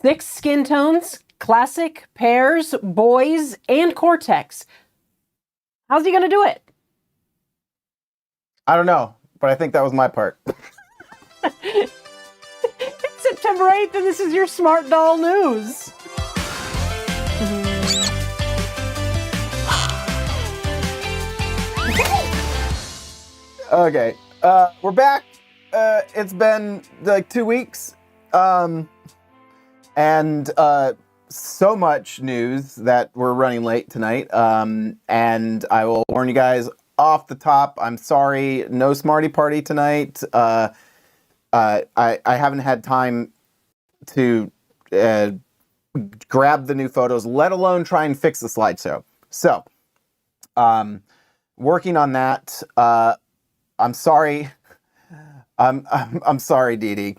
6 skin tones, classic, pears, boys, and Cortex. How's he going to do it? I don't know, but I think that was my part. It's September 8th, and this is your Smart Doll News. Okay, we're back. It's been like 2 weeks, and so much news that we're running late tonight. And I will warn you guys off the top. I'm sorry, no Smarty Party tonight. I haven't had time to grab the new photos, let alone try and fix the slideshow. So, working on that. I'm sorry. I'm sorry, Dee Dee.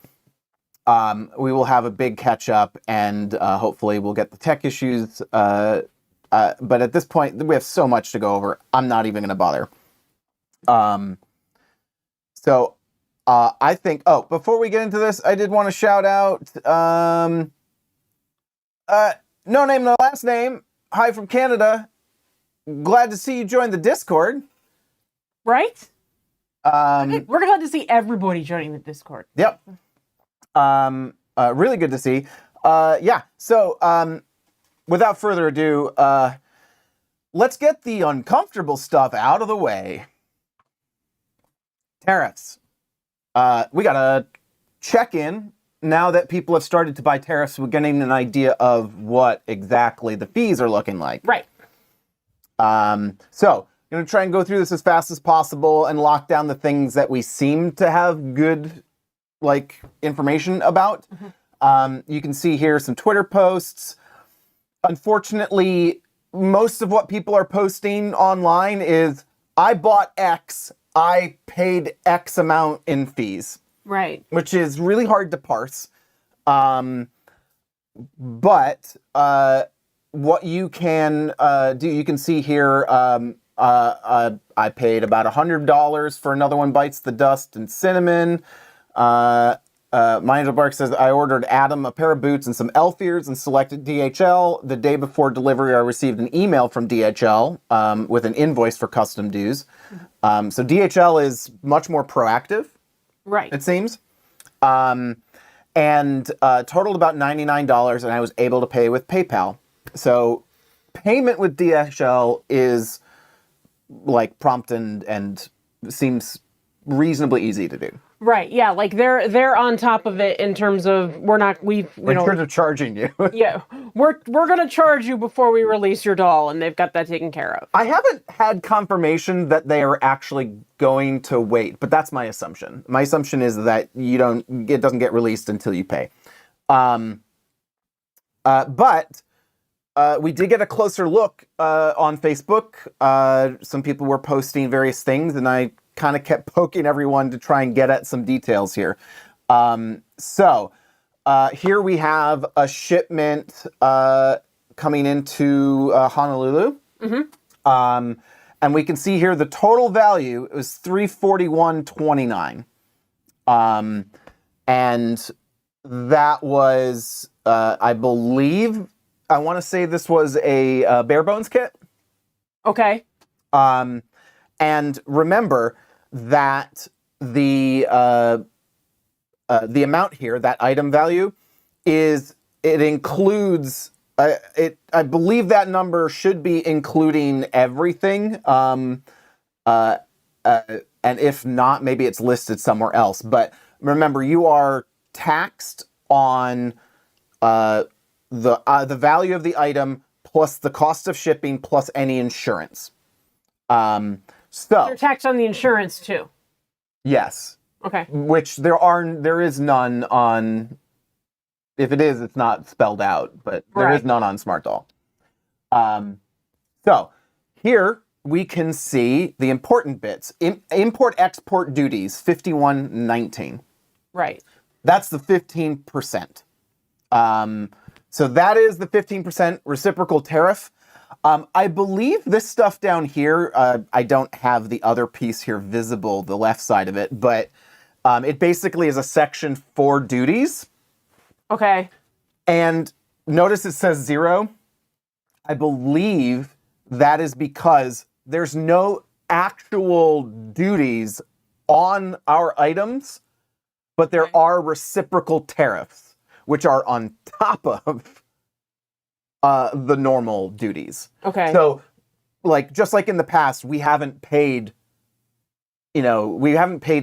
We will have a big catch up, and hopefully we'll get the tech issues. But at this point, we have so much to go over. I'm not even going to bother. So I think. Oh, before we get into this, I did want to shout out. No name, no last name. Hi from Canada. Glad to see you join the Discord. Right? We're glad to see everybody joining the Discord. Yep. Really good to see. Yeah. So, without further ado, let's get the uncomfortable stuff out of the way. Tariffs. We gotta check in. Now that people have started to buy tariffs, we're getting an idea of what exactly the fees are looking like. Right. So, I'm going to try and go through this as fast as possible and lock down the things that we seem to have good, information about. Mm-hmm. You can see here some Twitter posts. Unfortunately, most of what people are posting online is, I bought X, I paid X amount in fees. Right. Which is really hard to parse. But what you can do, you can see here, I paid about $100 for Another One Bites the Dust and Cinnamon. Angel Bark says, I ordered Adam a pair of boots and some elf ears and selected DHL. The day before delivery, I received an email from DHL with an invoice for custom dues. So DHL is much more proactive. Right. It seems. And totaled about $99, and I was able to pay with PayPal. So payment with DHL is prompt and seems reasonably easy to do. Right. Yeah. They're on top of it in terms of we're in terms of charging you. Yeah. We're going to charge you before we release your doll, and they've got that taken care of. I haven't had confirmation that they are actually going to wait, but that's my assumption. My assumption is that it doesn't get released until you pay. But we did get a closer look on Facebook. Some people were posting various things, and I kind of kept poking everyone to try and get at some details here. So here we have a shipment coming into Honolulu. Mm-hmm. And we can see here the total value was $341.29. And that was, I believe, I want to say this was a bare bones kit. Okay. And remember that the amount here, that item value, it includes. I believe that number should be including everything. And if not, maybe it's listed somewhere else. But remember, you are taxed on the value of the item plus the cost of shipping plus any insurance. So you're taxed on the insurance too. Yes. Okay. Which there is none on. If it is, it's not spelled out, but there is none on Smart Doll. So here we can see the important bits. Import-export duties, $51.19. Right. That's the 15%. So that is the 15% reciprocal tariff. I believe this stuff down here, I don't have the other piece here visible, the left side of it, but it basically is a section for duties. Okay. And notice it says 0. I believe that is because there's no actual duties on our items, but there are reciprocal tariffs, which are on top of the normal duties. Okay. So, like, just like in the past, we haven't paid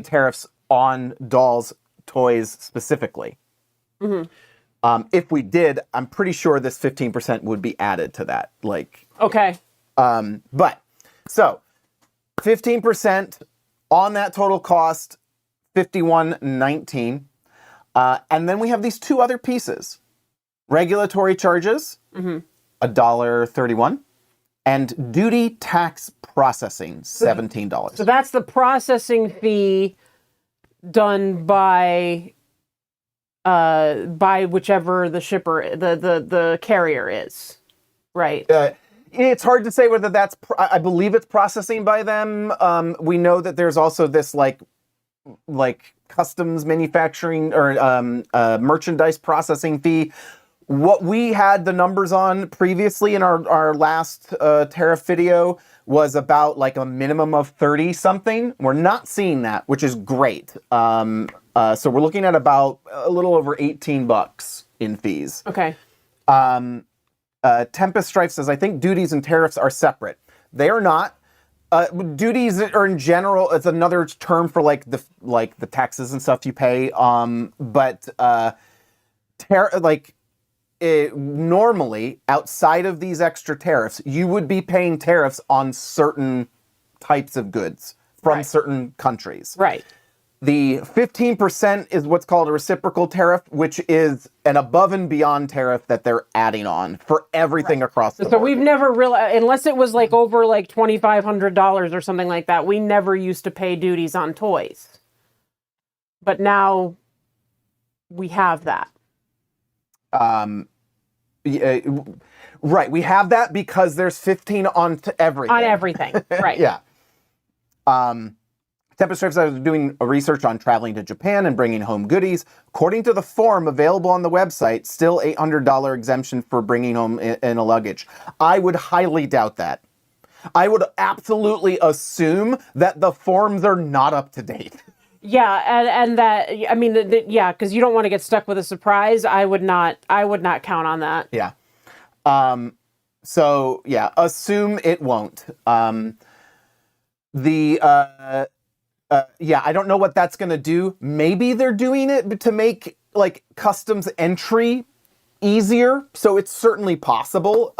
tariffs on dolls, toys specifically. If we did, I'm pretty sure this 15% would be added to that. Like, okay. But so 15% on that total cost, $51.19. And then we have these two other pieces: regulatory charges, $1.31, and duty tax processing, $17. So that's the processing fee done by whichever the shipper, the carrier is, right? It's hard to say whether that's. I believe it's processing by them. We know that there's also this like customs manufacturing or merchandise processing fee. What we had the numbers on previously in our last tariff video was about like a minimum of 30 something. We're not seeing that, which is great. So we're looking at about a little over $18 in fees. Okay. Tempest Strife says, I think duties and tariffs are separate. They are not. Duties are in general, it's another term for like the taxes and stuff you pay. But normally outside of these extra tariffs, you would be paying tariffs on certain types of goods from certain countries. Right. The 15% is what's called a reciprocal tariff, which is an above and beyond tariff that they're adding on for everything across the board. So we've never really, unless it was like over like $2,500 or something like that, we never used to pay duties on toys. But now we have that. Yeah, right. We have that because there's 15 on everything. On everything, right. Yeah. Tempest Strife, I was doing a research on traveling to Japan and bringing home goodies. According to the form available on the website, still $800 exemption for bringing home in a luggage. I would highly doubt that. I would absolutely assume that the forms are not up to date. Yeah, and that, I mean, yeah, because you don't want to get stuck with a surprise. I would not count on that. Yeah. So yeah, assume it won't. Yeah, I don't know what that's going to do. Maybe they're doing it to make like customs entry easier. So it's certainly possible.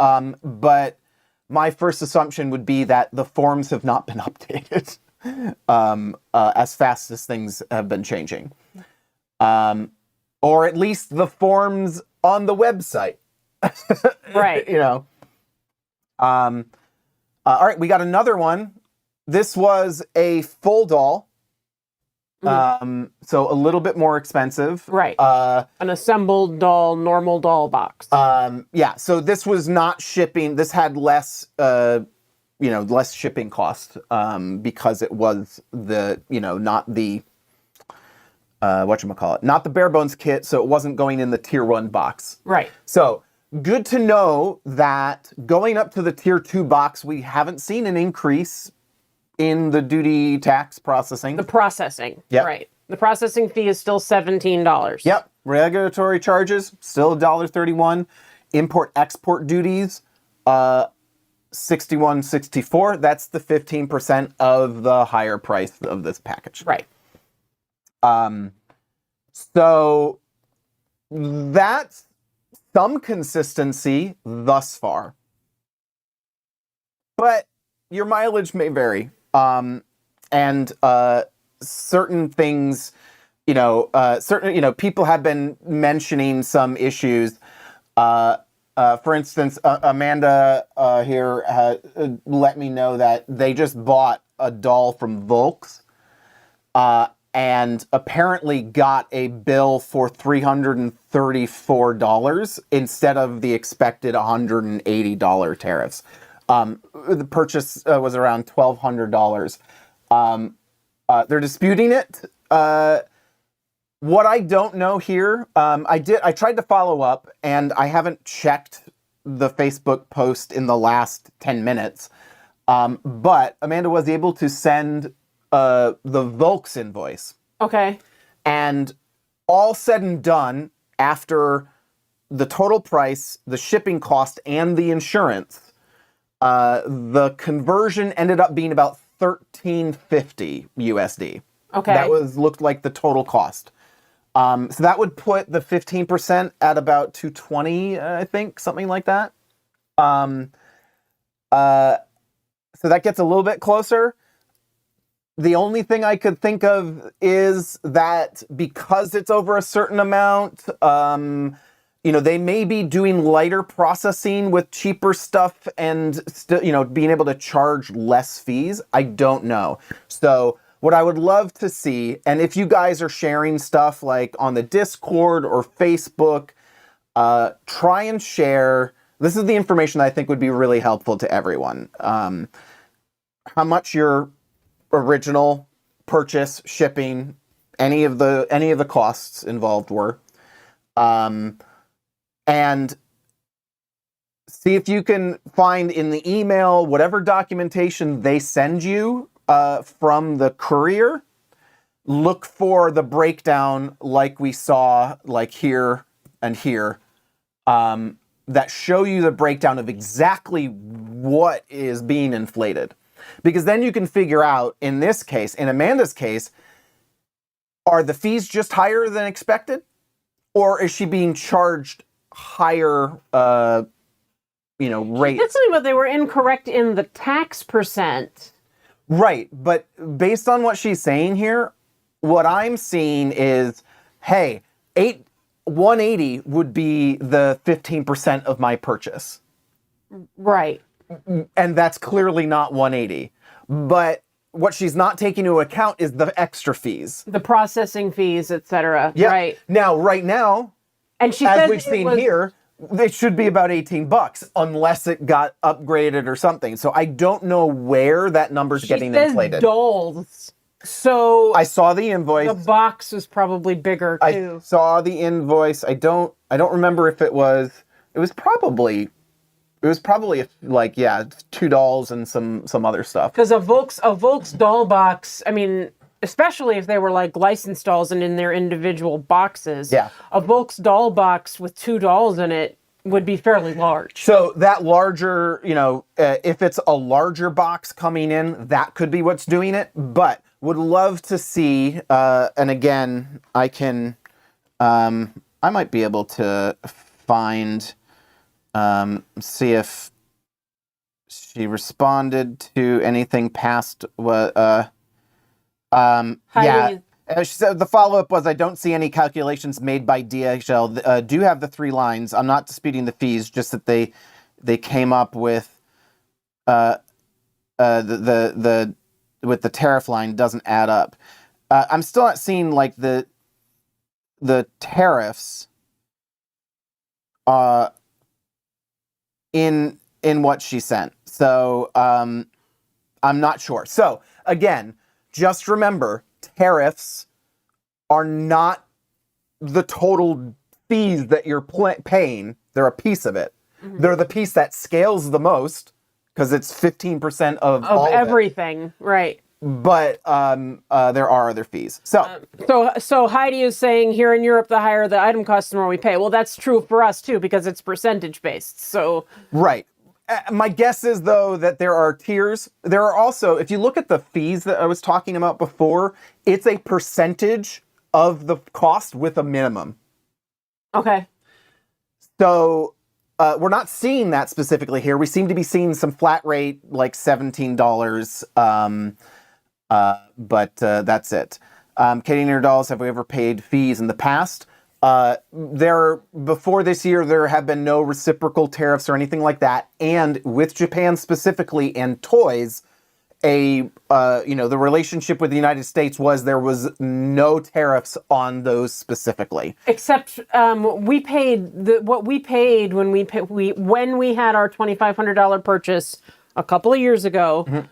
But my first assumption would be that the forms have not been updated as fast as things have been changing. Or at least the forms on the website. Right. You know. All right, we got another one. This was a full doll. So a little bit more expensive. Right. An assembled doll, normal doll box. Yeah, so this was not shipping. This had less, less shipping cost because it was not the, not the bare bones kit, so it wasn't going in the tier 1 box. Right. So good to know that going up to the tier 2 box, we haven't seen an increase in the duty tax processing. The processing. Yep. Right. The processing fee is still $17. Yep. Regulatory charges, still $1.31. Import-export duties, $61.64. That's the 15% of the higher price of this package. Right. So that's some consistency thus far. But your mileage may vary. And certain things, people have been mentioning some issues. For instance, Amanda here let me know that they just bought a doll from Volks and apparently got a bill for $334 instead of the expected $180 tariffs. The purchase was around $1,200. They're disputing it. What I don't know here, I tried to follow up, and I haven't checked the Facebook post in the last 10 minutes. But Amanda was able to send the Volks invoice. Okay. And all said and done, after the total price, the shipping cost, and the insurance, the conversion ended up being about $13.50 USD. Okay. That looked like the total cost. So that would put the 15% at about 220, I think, something like that. So that gets a little bit closer. The only thing I could think of is that because it's over a certain amount, they may be doing lighter processing with cheaper stuff and still, being able to charge less fees. I don't know. So what I would love to see, and if you guys are sharing stuff like on the Discord or Facebook, try and share. This is the information that I think would be really helpful to everyone. How much your original purchase, shipping, any of the costs involved were, and see if you can find in the email whatever documentation they send you from the courier. Look for the breakdown like we saw, like here and here, that show you the breakdown of exactly what is being inflated. Because then you can figure out, in this case, in Amanda's case, are the fees just higher than expected? Or is she being charged higher, rates? That's something about they were incorrect in the tax percent. Right, but based on what she's saying here, what I'm seeing is, hey, 180 would be the 15% of my purchase. Right. And that's clearly not 180. But what she's not taking into account is the extra fees. The processing fees, etc. Yeah. Right. Right now, and she as says we've seen here, it should be about $18 unless it got upgraded or something. So I don't know where that number's getting inflated. Dolls. So I saw the invoice. The box was probably bigger too. I saw the invoice. I don't remember if it was probably like, yeah, $2 and some other stuff. Because a Volks doll box, I mean, especially if they were like licensed dolls and in their individual boxes. Yeah. A Volks doll box with 2 dolls in it would be fairly large. So that larger, if it's a larger box coming in, that could be what's doing it. But would love to see, and again, I might be able to find, see if she responded to anything past what, yeah. She said the follow-up was, I don't see any calculations made by DHL. Do have the 3 lines. I'm not disputing the fees, just that they came up with with the tariff line doesn't add up. I'm still not seeing like the tariffs in what she sent. So I'm not sure. So again, just remember, tariffs are not the total fees that you're paying. They're a piece of it. Mm-hmm. They're the piece that scales the most because it's 15% of all everything, of right? But there are other fees. So Heidi is saying here in Europe, the higher the item cost, the more we pay. Well, that's true for us too because it's percentage based. So right. My guess is, though, that there are tiers. There are also, if you look at the fees that I was talking about before, it's a percentage of the cost with a minimum. Okay. So we're not seeing that specifically here. We seem to be seeing some flat rate, like $17, but that's it. Canadian dolls, have we ever paid fees in the past? Before this year, there have been no reciprocal tariffs or anything like that. And with Japan specifically and toys, the relationship with the United States was there was no tariffs on those specifically. Except we paid what we paid when we had our $2,500 purchase a couple of years ago. Mm-hmm.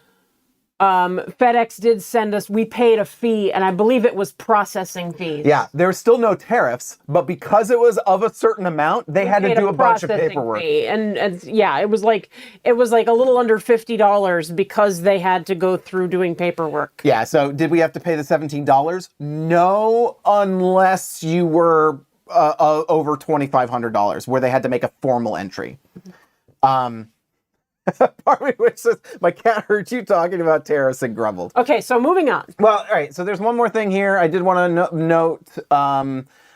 FedEx did send us, we paid a fee, and I believe it was processing fees. Yeah, there was still no tariffs, but because it was of a certain amount, they had to do a bunch of paperwork. Fee. And yeah, it was like a little under $50 because they had to go through doing paperwork. Yeah, so did we have to pay the $17? No, unless you were over $2,500, where they had to make a formal entry. Part of me wishes my cat heard you talking about tariffs and grumbled. Okay, so moving on. Well, all right, so there's one more thing here. I did want to note,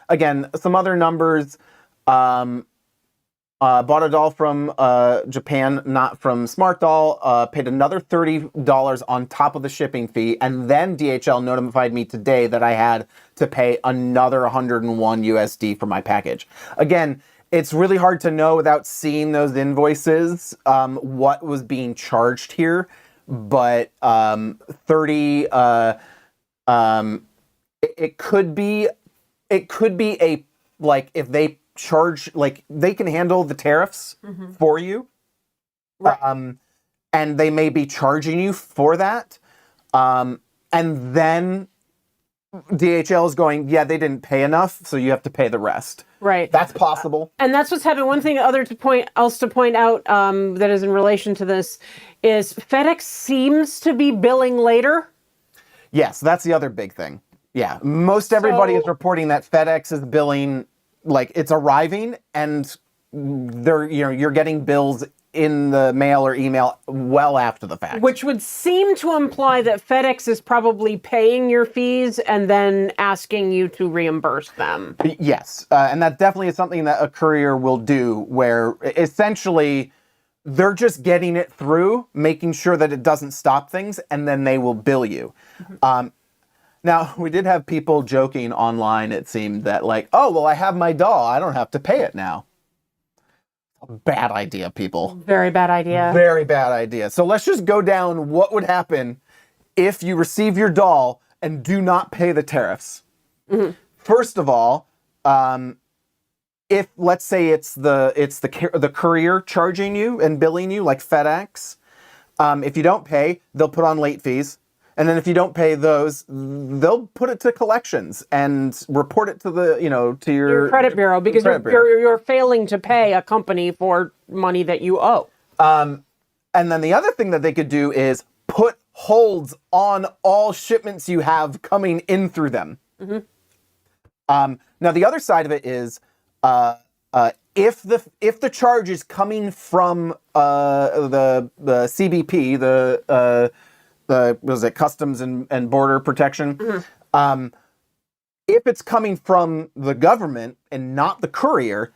again, some other numbers. Bought a doll from Japan, not from smartdoll. Paid another $30 on top of the shipping fee, and then DHL notified me today that I had to pay another 101 USD for my package. Again, it's really hard to know without seeing those invoices what was being charged here, but 30. It could be a, like, if they charge, like, they can handle the tariffs for you, Right. and they may be charging you for that, and then DHL is going, yeah, they didn't pay enough, so you have to pay the rest. Right. That's possible. And that's what's happening. One thing to point out that is in relation to this is FedEx seems to be billing later. Yes, that's the other big thing. Yeah, most everybody is reporting that FedEx is billing, like, it's arriving, and you're getting bills in the mail or email well after the fact. Which would seem to imply that FedEx is probably paying your fees and then asking you to reimburse them. Yes, and that definitely is something that a courier will do, where essentially they're just getting it through, making sure that it doesn't stop things, and then they will bill you. Now, we did have people joking online, it seemed, that like, oh, well, I have my doll, I don't have to pay it now. Bad idea, people. Very bad idea. Very bad idea. So let's just go down what would happen if you receive your doll and do not pay the tariffs. First of all, if, let's say, it's the courier charging you and billing you, like FedEx, if you don't pay, they'll put on late fees. And then if you don't pay those, they'll put it to collections and report it to your credit bureau, because you're failing to pay a company for money that you owe. And then the other thing that they could do is put holds on all shipments you have coming in through them. Now the other side of it is if the charge is coming from the CBP, was it Customs and Border Protection? If it's coming from the government and not the courier,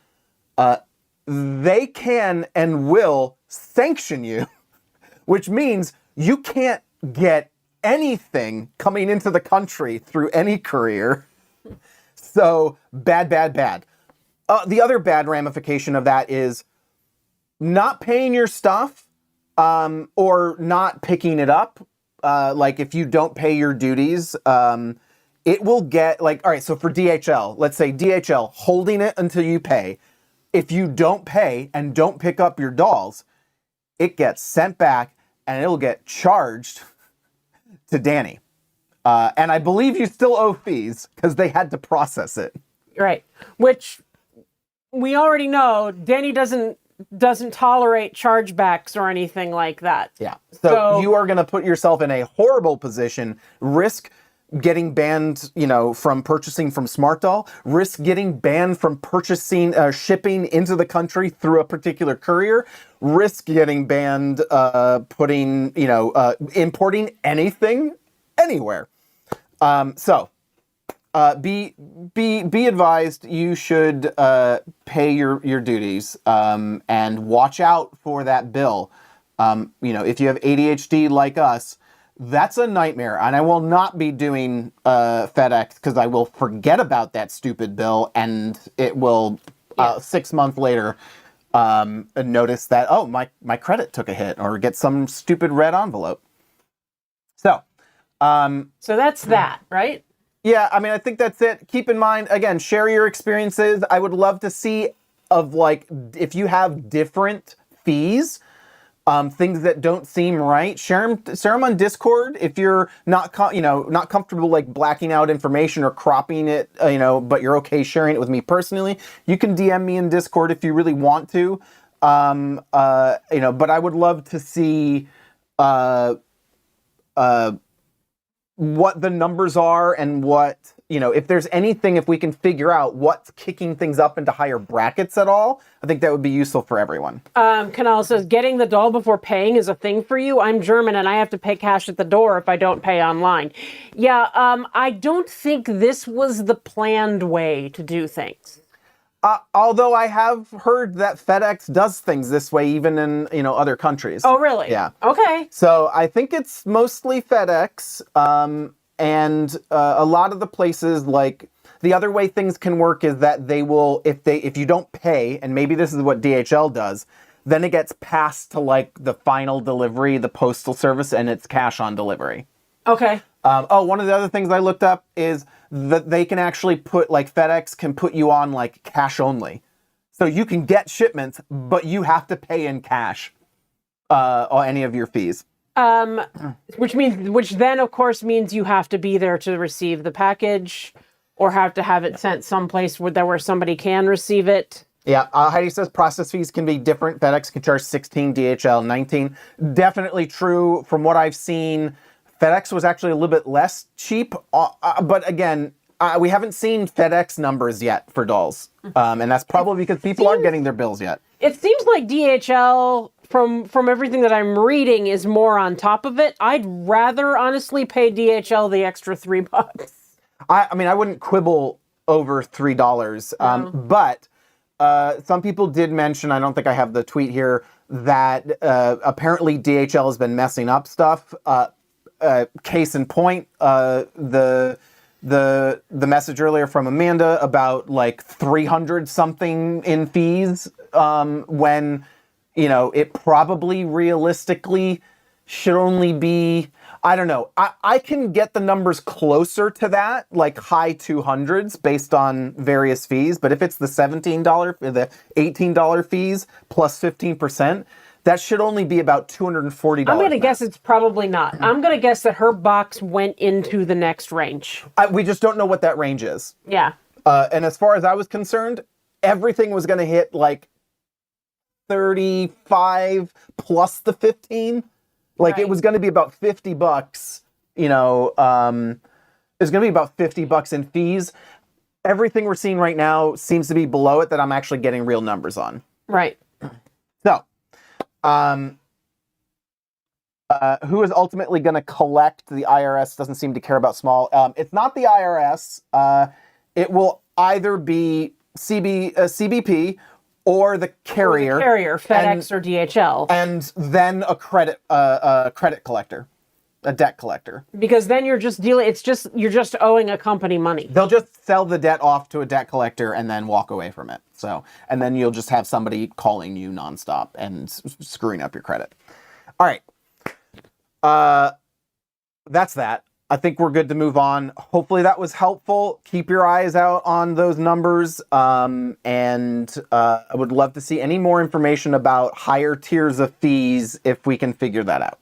they can and will sanction you, which means you can't get anything coming into the country through any courier. So bad, bad, bad. The other bad ramification of that is not paying your stuff or not picking it up. Like, if you don't pay your duties, it will get, like, all right, so for DHL, let's say DHL holding it until you pay. If you don't pay and don't pick up your dolls, it gets sent back and it'll get charged to Danny. And I believe you still owe fees because they had to process it. Right. Which we already know Danny doesn't tolerate chargebacks or anything like that. Yeah. So you are going to put yourself in a horrible position, risk getting banned, from purchasing from smartdoll, risk getting banned from purchasing, shipping into the country through a particular courier, risk getting banned, importing anything anywhere. Be advised, you should pay your duties and watch out for that bill. If you have ADHD like us, that's a nightmare. And I will not be doing FedEx because I will forget about that stupid bill, and it will 6 months later notice that, oh, my credit took a hit, or get some stupid red envelope. So that's that, right? Yeah, I mean, I think that's it. Keep in mind, again, share your experiences. I would love to see if you have different fees, things that don't seem right, share them on Discord. If you're not not comfortable like blacking out information or cropping it, but you're okay sharing it with me personally, you can DM me in Discord if you really want to. But I would love to see what the numbers are and what, if there's anything, if we can figure out what's kicking things up into higher brackets at all, I think that would be useful for everyone. Canal says, getting the doll before paying is a thing for you. I'm German and I have to pay cash at the door if I don't pay online. Yeah, I don't think this was the planned way to do things. Although I have heard that FedEx does things this way, even in, other countries. Oh, really? Yeah. Okay. So I think it's mostly FedEx, and a lot of the places, like, the other way things can work is that they will, if you don't pay, and maybe this is what DHL does, then it gets passed to, like, the final delivery, the postal service, and it's cash on delivery. Okay. One of the other things I looked up is that they can actually put, like, FedEx can put you on, like, cash only. So you can get shipments, but you have to pay in cash on any of your fees. Which then, of course, means you have to be there to receive the package or have to have it sent someplace where somebody can receive it. Yeah, Heidi says process fees can be different. FedEx can charge 16, DHL 19. Definitely true. From what I've seen, FedEx was actually a little bit less cheap, but again, we haven't seen FedEx numbers yet for dolls, and that's probably because people aren't getting their bills yet. It seems like DHL, from everything that I'm reading, is more on top of it. I'd rather honestly pay DHL the extra $3. I mean, I wouldn't quibble over $3, but some people did mention, I don't think I have the tweet here, that apparently DHL has been messing up stuff. Case in point, the message earlier from Amanda about like 300 something in fees, when it probably realistically should only be, I don't know. I can get the numbers closer to that, like high 200s based on various fees, but if it's the $17, the $18 fees plus 15%, that should only be about $240. I'm going to guess it's probably not. I'm going to guess that her box went into the next range. We just don't know what that range is. Yeah. And as far as I was concerned, everything was going to hit like 35 plus the 15. Like It was going to be about $50. It was going to be about $50 in fees. Everything we're seeing right now seems to be below it that I'm actually getting real numbers on. Right. So, who is ultimately going to collect? The IRS doesn't seem to care about small. It's not the IRS. It will either be CBP or the carrier. Or the carrier, FedEx or DHL. And then a credit collector, a debt collector. Because then you're just you're just owing a company money. They'll just sell the debt off to a debt collector and then walk away from it. So, and then you'll just have somebody calling you nonstop and screwing up your credit. All right. That's that. I think we're good to move on. Hopefully that was helpful. Keep your eyes out on those numbers. And I would love to see any more information about higher tiers of fees if we can figure that out.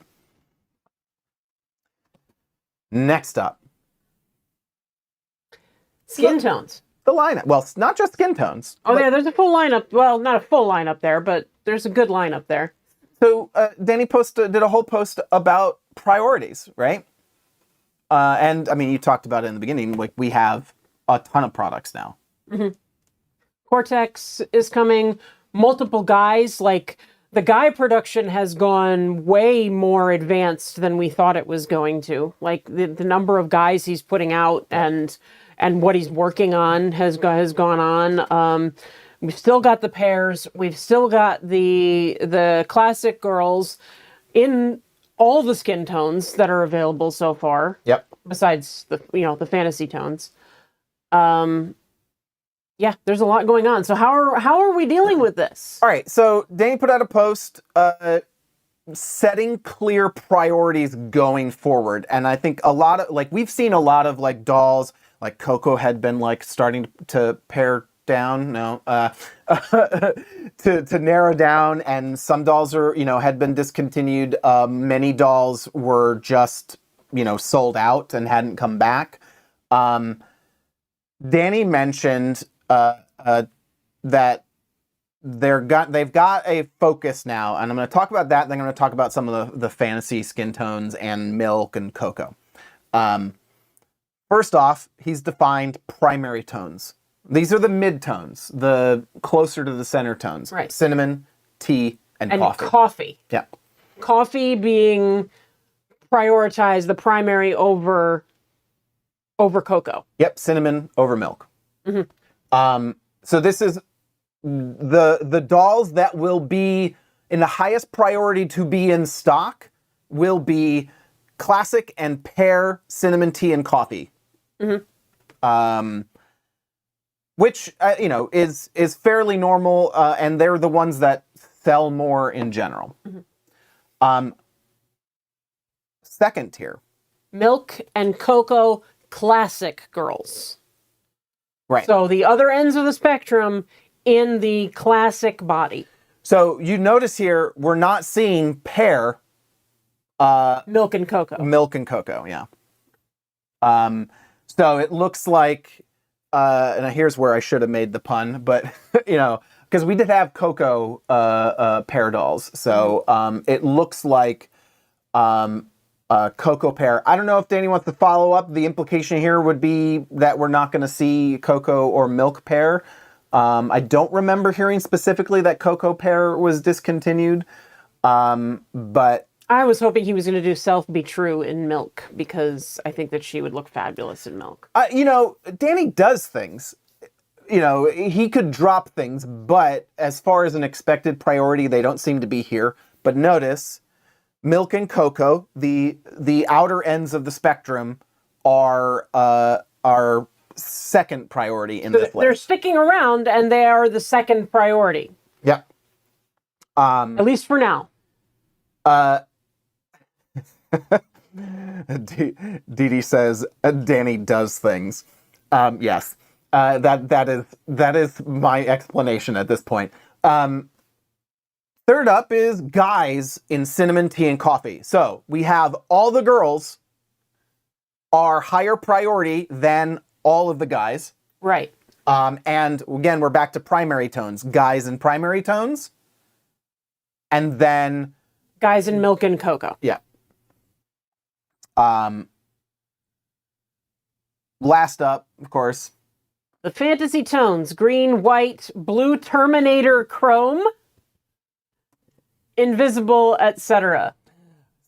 Next up. Skin tones. The lineup. Well, not just skin tones. Oh, yeah, there's a full lineup. Well, not a full lineup there, but there's a good lineup there. So Danny did a whole post about priorities, right? And I mean, you talked about it in the beginning. Like, we have a ton of products now. Mm-hmm. Cortex is coming. Multiple guys. Like, the guy production has gone way more advanced than we thought it was going to. Like, the number of guys he's putting out and what he's working on has gone on. We've still got the pairs. We've still got the classic girls in all the skin tones that are available so far. Yep. Besides the fantasy tones. Yeah, there's a lot going on. So how are we dealing with this? All right. So Danny put out a post setting clear priorities going forward, and I think we've seen a lot of like dolls. Like Coco had been like starting to pair down, no, to narrow down, and some dolls are, had been discontinued. Many dolls were just, sold out and hadn't come back. Danny mentioned that they've got a focus now, and I'm going to talk about that. Then I'm going to talk about some of the fantasy skin tones and Milk and Cocoa. First off, he's defined primary tones. These are the mid-tones, the closer to the center tones. Right. Cinnamon, tea, and coffee. Yeah. Coffee being prioritized, the primary over cocoa. Yep, cinnamon over milk. Mm-hmm. So this is the dolls that will be in the highest priority to be in stock will be classic and pear, cinnamon, tea, and coffee. Mm-hmm. Which is fairly normal, and they're the ones that sell more in general. Mm-hmm. Second tier, Milk and Cocoa classic girls. Right. So the other ends of the spectrum in the classic body. So you notice here we're not seeing pear, Milk and Cocoa. Milk and Cocoa, yeah. So it looks like, and here's where I should have made the pun, but because we did have Cocoa pear dolls, so it looks like Cocoa pear. I don't know if Danny wants to follow up. The implication here would be that we're not going to see Cocoa or Milk pear. I don't remember hearing specifically that Cocoa pear was discontinued, but I was hoping he was going to do Self Be True in Milk, because I think that she would look fabulous in Milk. Danny does things. He could drop things, but as far as an expected priority, they don't seem to be here. But notice, Milk and Cocoa, the outer ends of the spectrum, are second priority in this list. They're sticking around, and they are the second priority. Yep. At least for now. Dee says Danny does things. Yes, that is my explanation at this point. Third up is guys in cinnamon, tea, and coffee. So we have all the girls are higher priority than all of the guys. Right. And again, we're back to primary tones. Guys in primary tones, and then guys in Milk and Cocoa. Yeah. Last up, of course, the fantasy tones: green, white, blue, Terminator, chrome, invisible, etc.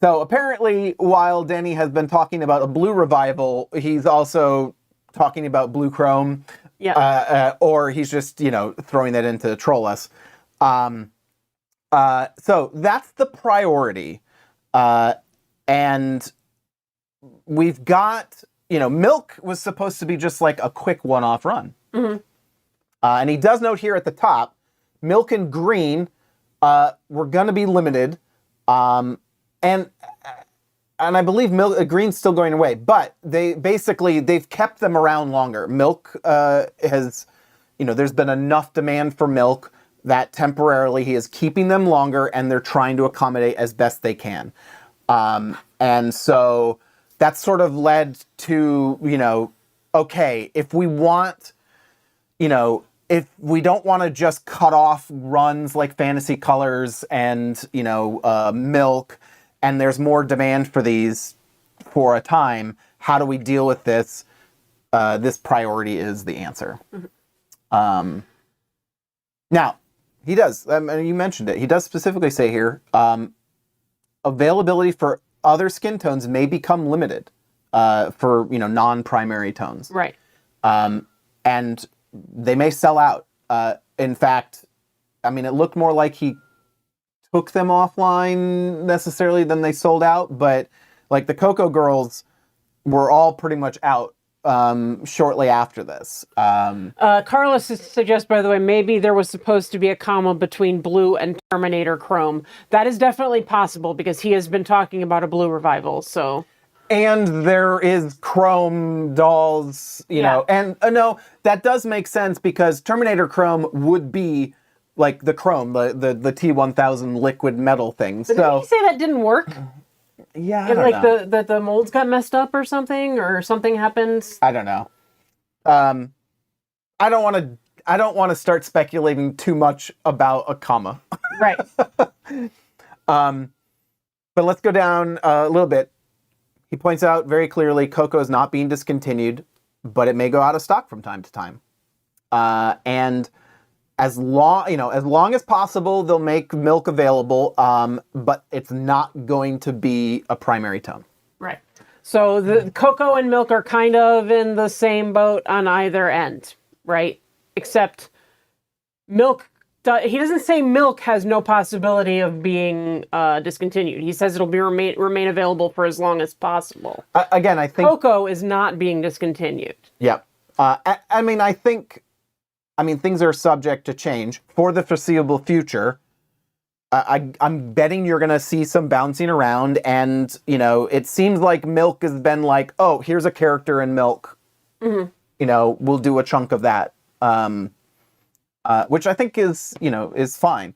So apparently, while Danny has been talking about a blue revival, he's also talking about blue chrome. Yeah. Or he's just, throwing that in to troll us. So that's the priority. And we've got, Milk was supposed to be just like a quick one-off run. Mm-hmm. And he does note here at the top, Milk and Green were going to be limited. And I believe Green's still going away, but they've kept them around longer. Milk has, there's been enough demand for Milk that temporarily he is keeping them longer, and they're trying to accommodate as best they can. And so that's sort of led to, okay, if we want, if we don't want to just cut off runs like Fantasy Colors and, Milk, and there's more demand for these for a time, how do we deal with this? This priority is the answer. Mm-hmm. Now, he does, you mentioned it, he does specifically say here, availability for other skin tones may become limited for, non-primary tones. Right. And they may sell out. In fact, it looked more like he took them offline necessarily than they sold out, but like the Cocoa girls were all pretty much out shortly after this. Carlos suggests, by the way, maybe there was supposed to be a comma between blue and Terminator Chrome. That is definitely possible, because he has been talking about a blue revival, so... And there is Chrome dolls, you know, and no, that does make sense because Terminator Chrome would be like the Chrome, the T-1000 liquid metal thing. But didn't he say that didn't work? Yeah, I don't know. The molds got messed up or something happened. I don't know. I don't want to start speculating too much about a comma. Right. But let's go down a little bit. He points out very clearly Cocoa is not being discontinued, but it may go out of stock from time to time. And as long as possible, they'll make milk available, but it's not going to be a primary tone. Right. So the cocoa and milk are kind of in the same boat on either end, right? Except milk, he doesn't say milk has no possibility of being discontinued. He says it'll be remain available for as long as possible. Again, I think cocoa is not being discontinued. Yeah. I mean, things are subject to change for the foreseeable future. I'm betting you're going to see some bouncing around, and, you know, it seems like Milk has been like, oh, here's a character in Milk. Mm-hmm. You know, we'll do a chunk of that. Which I think is fine.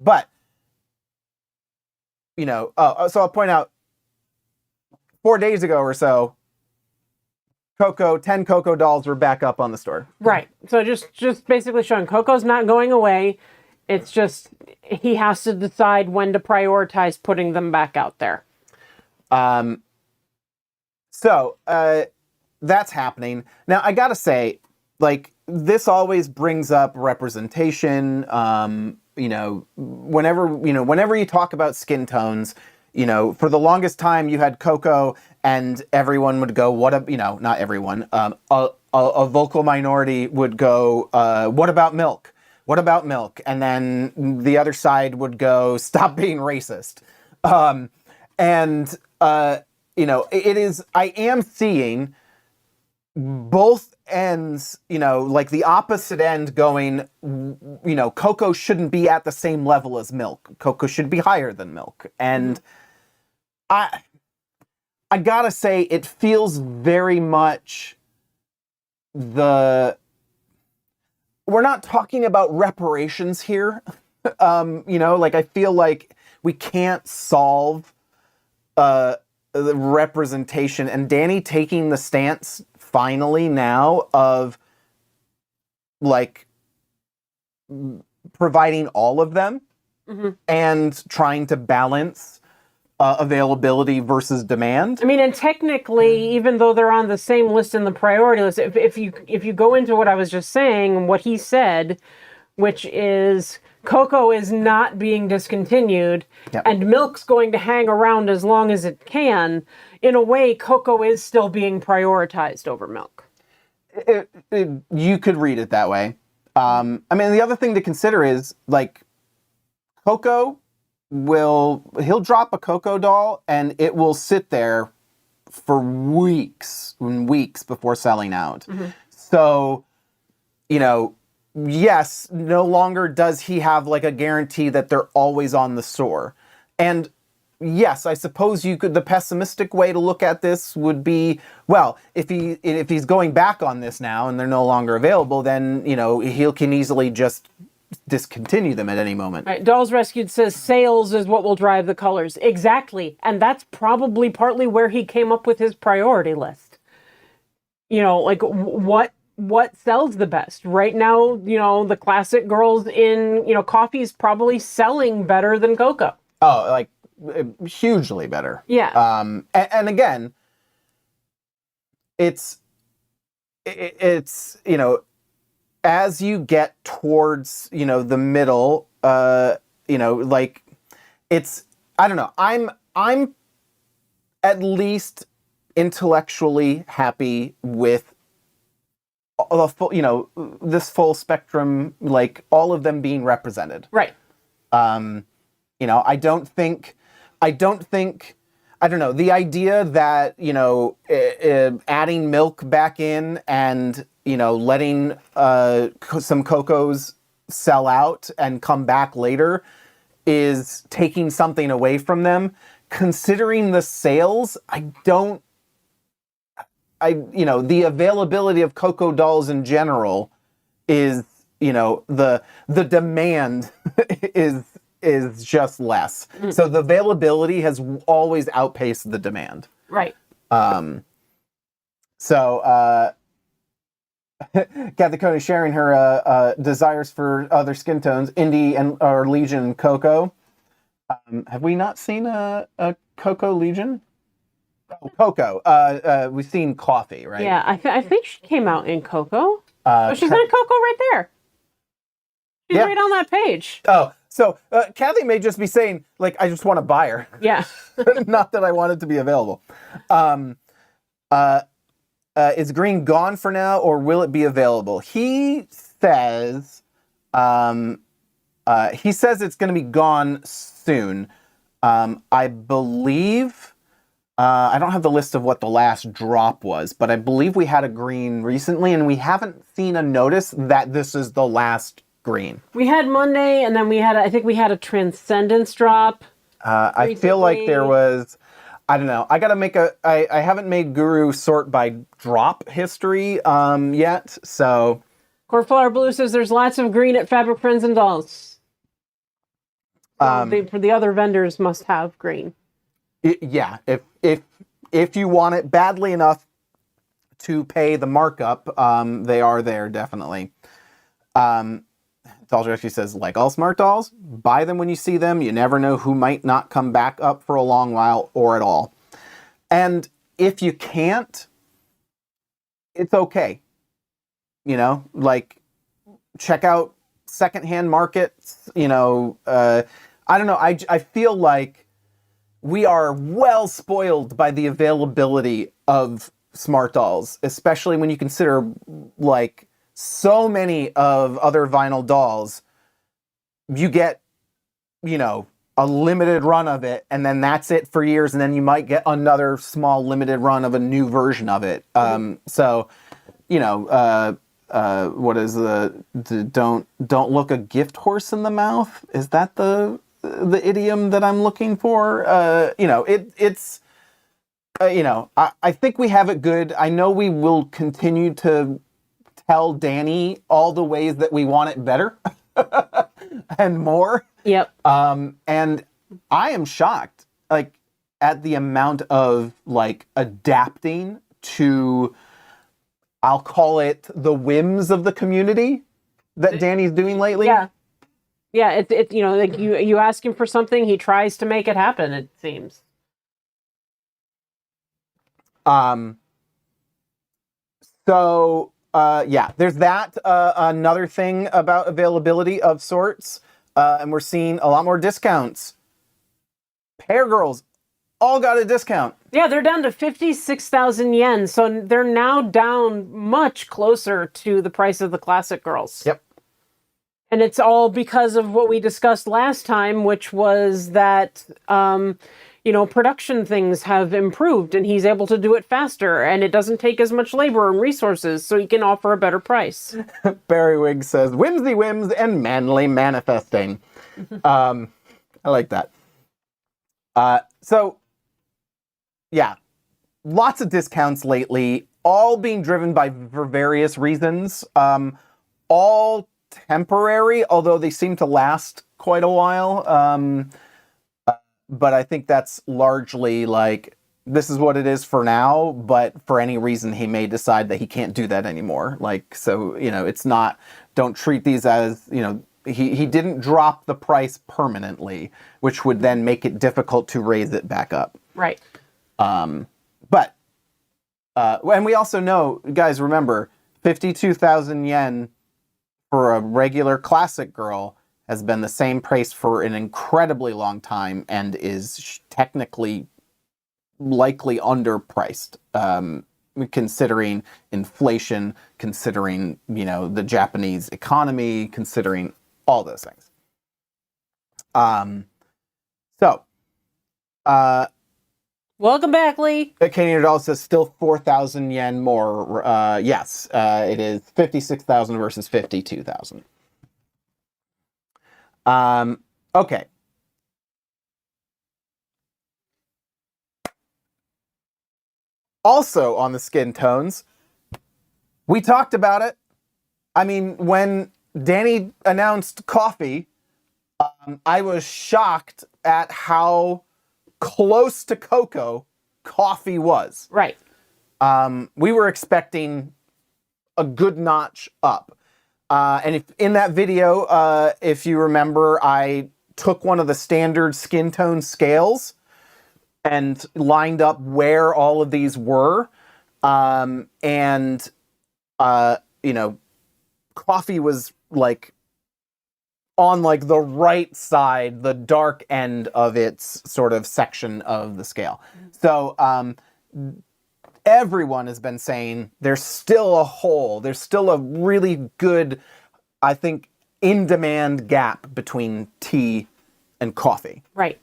But, you know, so I'll point out, 4 days ago or so, 10 Cocoa dolls were back up on the store. Right. So just basically showing Coco's not going away. It's just he has to decide when to prioritize putting them back out there. So that's happening. Now, I gotta say, like, this always brings up representation. You know, whenever you talk about skin tones, you know, for the longest time you had Cocoa and everyone would go, not everyone, a vocal minority would go, what about Milk? What about Milk? And then the other side would go, stop being racist. You know, I am seeing both ends, you know, like the opposite end going, you know, Cocoa shouldn't be at the same level as Milk. Cocoa should be higher than Milk. And I gotta say, it feels very much we're not talking about reparations here. You know, like, I feel like we can't solve the representation, and Danny taking the stance finally now of, like, providing all of them and trying to balance availability versus demand. I mean, and technically, even though they're on the same list in the priority list, if you go into what I was just saying, what he said, which is Cocoa is not being discontinued, and Milk's going to hang around as long as it can, in a way, Cocoa is still being prioritized over Milk. You could read it that way. I mean, the other thing to consider is, like, Cocoa he'll drop a Cocoa doll and it will sit there for weeks and weeks before selling out. So, you know, yes, no longer does he have, like, a guarantee that they're always on the store. And yes, I suppose the pessimistic way to look at this would be, well, if he's going back on this now and they're no longer available, then, you know, he can easily just discontinue them at any moment. Right. Dolls Rescued says sales is what will drive the colors. Exactly. And that's probably partly where he came up with his priority list. You know, like, what sells the best? Right now, you know, the classic girls in, you know, coffee is probably selling better than Cocoa. Oh, like, hugely better. Yeah. And again, it's you know, as you get towards, you know, the middle, you know, like, I don't know. I'm at least intellectually happy with the full, you know, this full spectrum, like, all of them being represented. Right. You know, I don't know, the idea that, you know, adding Milk back in and, you know, letting some Cocos sell out and come back later is taking something away from them, considering the sales, the availability of Coco dolls in general is, the demand is just less. So the availability has always outpaced the demand. Right. Kathy Coney sharing her desires for other skin tones, Indie or Legion Coco. Have we not seen a Coco Legion? Oh, Coco. We've seen Coffee, right? Yeah, I think she came out in Coco. She's in Coco right there. She's right on that page. Oh, so Kathy may just be saying, like, I just want to buy her. Yeah. Not that I want it to be available. Is green gone for now, or will it be available? He says it's going to be gone soon. I believe, I don't have the list of what the last drop was, but I believe we had a green recently, and we haven't seen a notice that this is the last green. We had Monday, and then I think we had a Transcendence drop. I feel like there was, I don't know. I gotta make I haven't made Guru sort by drop history yet, so. Coreflower Blue says there's lots of green at Fabric Friends and Dolls. For the other vendors must have green. Yeah, if you want it badly enough to pay the markup, they are there definitely. Dolls Rescue says, like all smart dolls, buy them when you see them. You never know who might not come back up for a long while or at all. And if you can't, it's okay. Like, check out secondhand markets. I don't know. I feel like we are well spoiled by the availability of smart dolls, especially when you consider, like, so many of other vinyl dolls, you get, a limited run of it, and then that's it for years, and then you might get another small limited run of a new version of it. So, what is the don't look a gift horse in the mouth? Is that the idiom that I'm looking for? I think we have it good. I know we will continue to tell Danny all the ways that we want it better and more. Yep. And I am shocked, like, at the amount of, like, adapting to, I'll call it, the whims of the community that Danny's doing lately. Yeah. Yeah, it's like you ask him for something, he tries to make it happen, it seems. There's that. Another thing about availability of sorts, and we're seeing a lot more discounts. Pair Girls all got a discount. Yeah, they're down to 56,000 yen, so they're now down much closer to the price of the Classic Girls. Yep. And it's all because of what we discussed last time, which was that, production things have improved and he's able to do it faster and it doesn't take as much labor and resources, so he can offer a better price. Barrywig says, whimsy whims and manly manifesting. I like that. Lots of discounts lately, all being driven for various reasons. All temporary, although they seem to last quite a while. But I think that's largely like, this is what it is for now, but for any reason he may decide that he can't do that anymore. Like, so, it's not, don't treat these as, he didn't drop the price permanently, which would then make it difficult to raise it back up. Right. And we also know, guys, remember, 52,000 yen for a regular Classic Girl has been the same price for an incredibly long time and is technically likely underpriced, considering inflation, considering, the Japanese economy, considering all those things. Welcome back, Lee. Canadian Doll says still 4,000 yen more. Yes, it is 56,000 versus 52,000. Okay. Also on the skin tones, we talked about it. I mean, when Danny announced coffee, I was shocked at how close to cocoa coffee was. Right. We were expecting a good notch up. And if in that video, if you remember, I took one of the standard skin tone scales and lined up where all of these were. You know, coffee was like on like the right side, the dark end of its sort of section of the scale. So everyone has been saying there's still a hole. There's still a really good, I think, in-demand gap between tea and coffee. Right.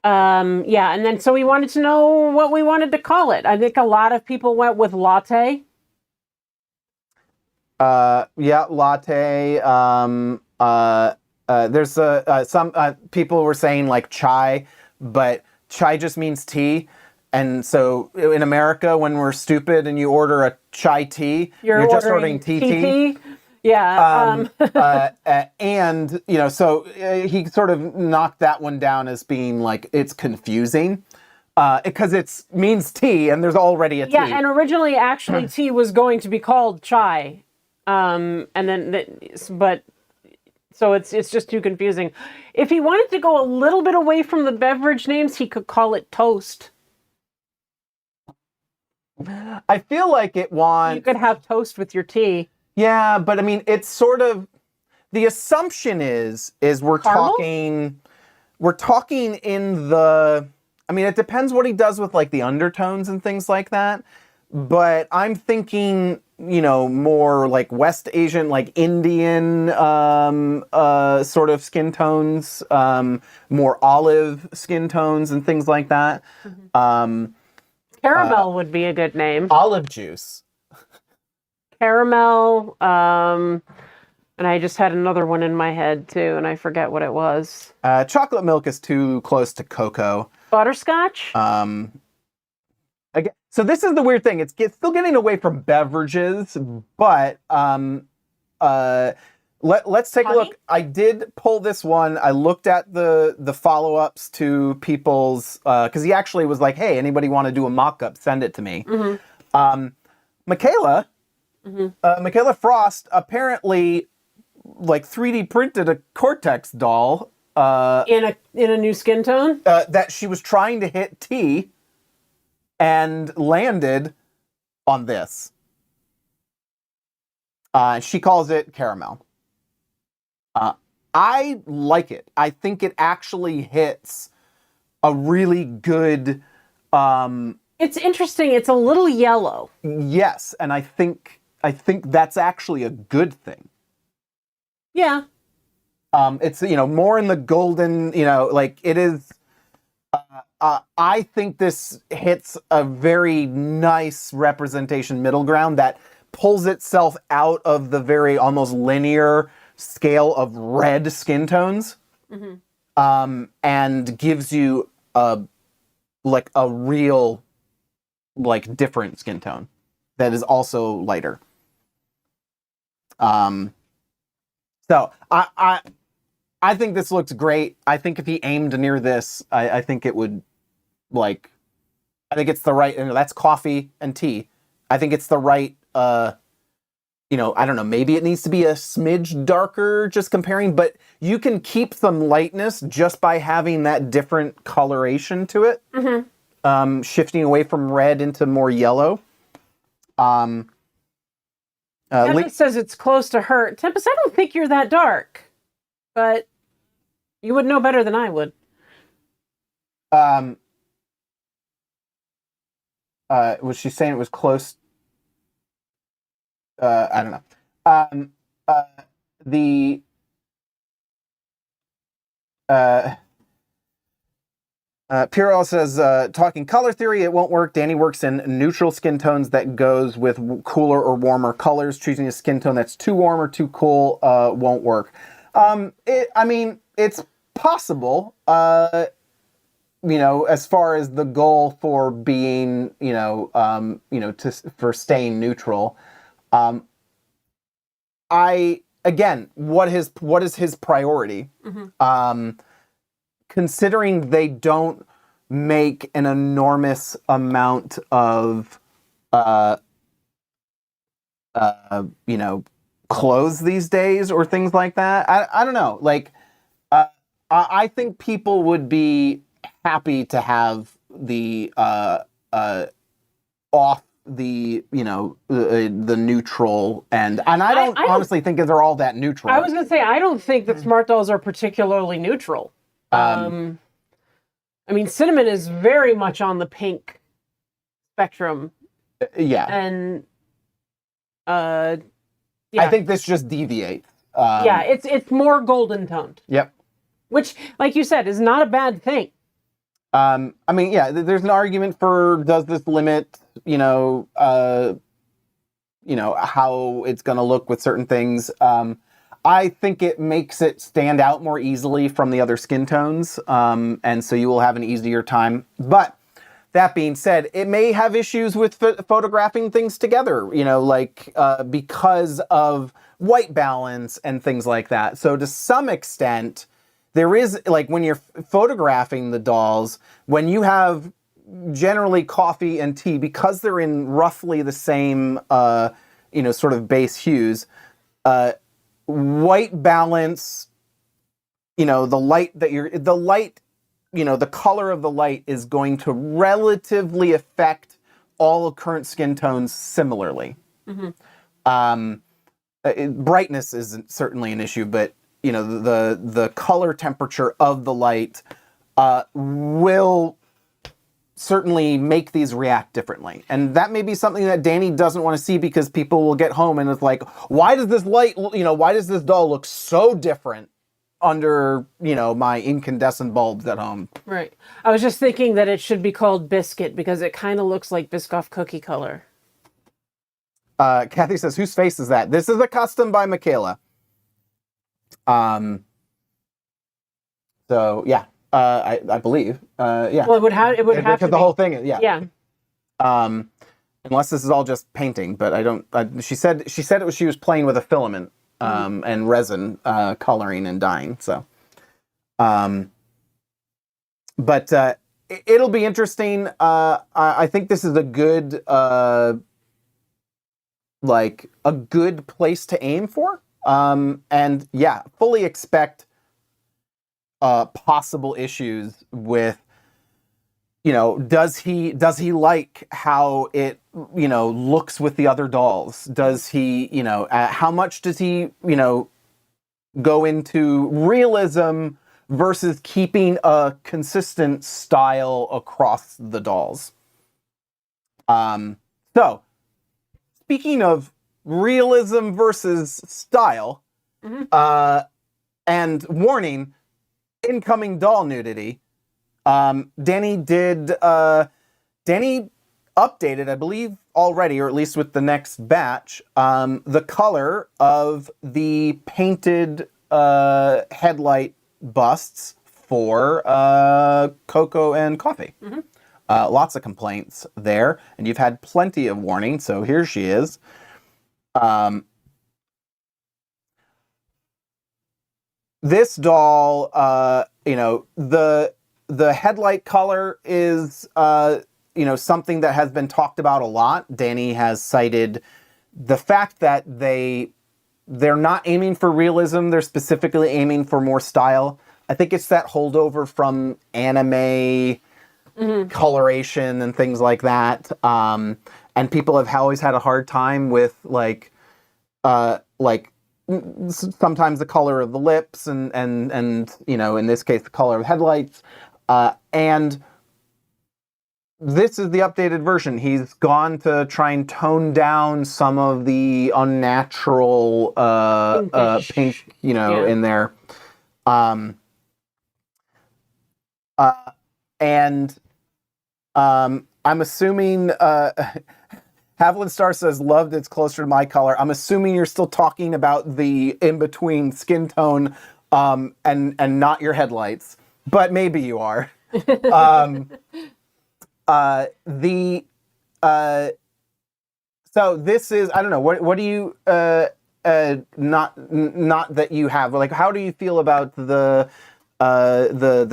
Yeah, and then so we wanted to know what we wanted to call it. I think a lot of people went with latte. Yeah, latte. There's some people were saying like chai, but chai just means tea. And so in America, when we're stupid and you order a chai tea, you're just ordering tea. Yeah. And, you know, so he sort of knocked that one down as being like, it's confusing. Because it means tea and there's already a tea. Yeah, and originally actually tea was going to be called chai. And then, but so it's just too confusing. If he wanted to go a little bit away from the beverage names, he could call it toast. I feel like it wants... You could have toast with your tea. Yeah, but I mean, it's sort of... The assumption is we're Caramel? talking in the... I mean, it depends what he does with like the undertones and things like that. But I'm thinking, you know, more like West Asian, like Indian sort of skin tones, more olive skin tones and things like that. Mm-hmm. Caramel would be a good name. Olive juice. Caramel. And I just had another one in my head too, and I forget what it was. Chocolate milk is too close to cocoa. Butterscotch? Again, so this is the weird thing. It's still getting away from beverages, but let's take a look. I did pull this one. I looked at the follow-ups to people's, because he actually was like, hey, anybody want to do a mock-up, send it to me. Mm-hmm. Michaela Frost apparently like 3D printed a Cortex doll in a new skin tone that she was trying to hit tea and landed on this. She calls it caramel. I like it. I think it actually hits a really good... it's interesting. It's a little yellow. Yes, and I think that's actually a good thing. Yeah. It's, you know, more in the golden, you know, like it is... I think this hits a very nice representation middle ground that pulls itself out of the very almost linear scale of red skin tones, and gives you a real like different skin tone that is also lighter. So I think this looks great. I think if he aimed near this, I think it would, like, I think it's the right, and that's coffee and tea. I think it's the right, you know, I don't know, maybe it needs to be a smidge darker just comparing, but you can keep some lightness just by having that different coloration to it. Mm-hmm. Shifting away from red into more yellow. Tempest says it's close to her. Tempest, I don't think you're that dark. But you would know better than I would. Was she saying it was close? I don't know. Pierre says, talking color theory, it won't work. Danny works in neutral skin tones that goes with cooler or warmer colors. Choosing a skin tone that's too warm or too cool won't work. I mean, it's possible. as far as the goal for being, for staying neutral, what is his priority? Considering they don't make an enormous amount of, clothes these days or things like that. I don't know. Like, I think people would be happy to have the off the the neutral and I don't honestly think they're all that neutral. I was gonna say I don't think that smart dolls are particularly neutral. I mean, Cinnamon is very much on the pink spectrum. Yeah, and I think this just deviates. Yeah, it's more golden toned. Yep. Which, like you said, is not a bad thing. I mean, yeah, there's an argument for does this limit, how it's going to look with certain things. I think it makes it stand out more easily from the other skin tones, and so you will have an easier time. But that being said, it may have issues with photographing things together, because of white balance and things like that. So to some extent, there is, like, when you're photographing the dolls, when you have generally coffee and tea, because they're in roughly the same, sort of base hues, white balance, the color of the light is going to relatively affect all current skin tones similarly. Brightness isn't certainly an issue, but the color temperature of the light will certainly make these react differently. And that may be something that Danny doesn't want to see, because people will get home and it's like, why does this doll look so different under, my incandescent bulbs at home? Right. I was just thinking that it should be called Biscuit because it kind of looks like Biscoff cookie color. Kathy says, whose face is that? This is a custom by Michaela. So yeah, I believe, yeah. Well, it would have because to the whole thing is, yeah. Yeah. Unless this is all just painting, but I don't, she said she was playing with a filament, and resin, coloring and dyeing. So, but, it'll be interesting. I think this is a good, a good place to aim for. And yeah, fully expect possible issues with, does he like how it, looks with the other dolls? Does he, how much does he, go into realism versus keeping a consistent style across the dolls? So, speaking of realism versus style, and warning, incoming doll nudity. Danny updated, I believe already, or at least with the next batch, the color of the painted headlight busts for Coco and Coffee. Lots of complaints there, and you've had plenty of warning, so here she is. This doll, the headlight color is, something that has been talked about a lot. Danny has cited the fact that they're not aiming for realism. They're specifically aiming for more style. I think it's that holdover from anime coloration and things like that. And people have always had a hard time with sometimes the color of the lips and in this case the color of headlights, and this is the updated version. He's gone to try and tone down some of the unnatural pink in there, and I'm assuming Haviland Star says, loved it's closer to my color. I'm assuming you're still talking about the in-between skin tone and not your headlights, but maybe you are. Um, the so this is, I don't know, what do you not that you have, like, how do you feel about the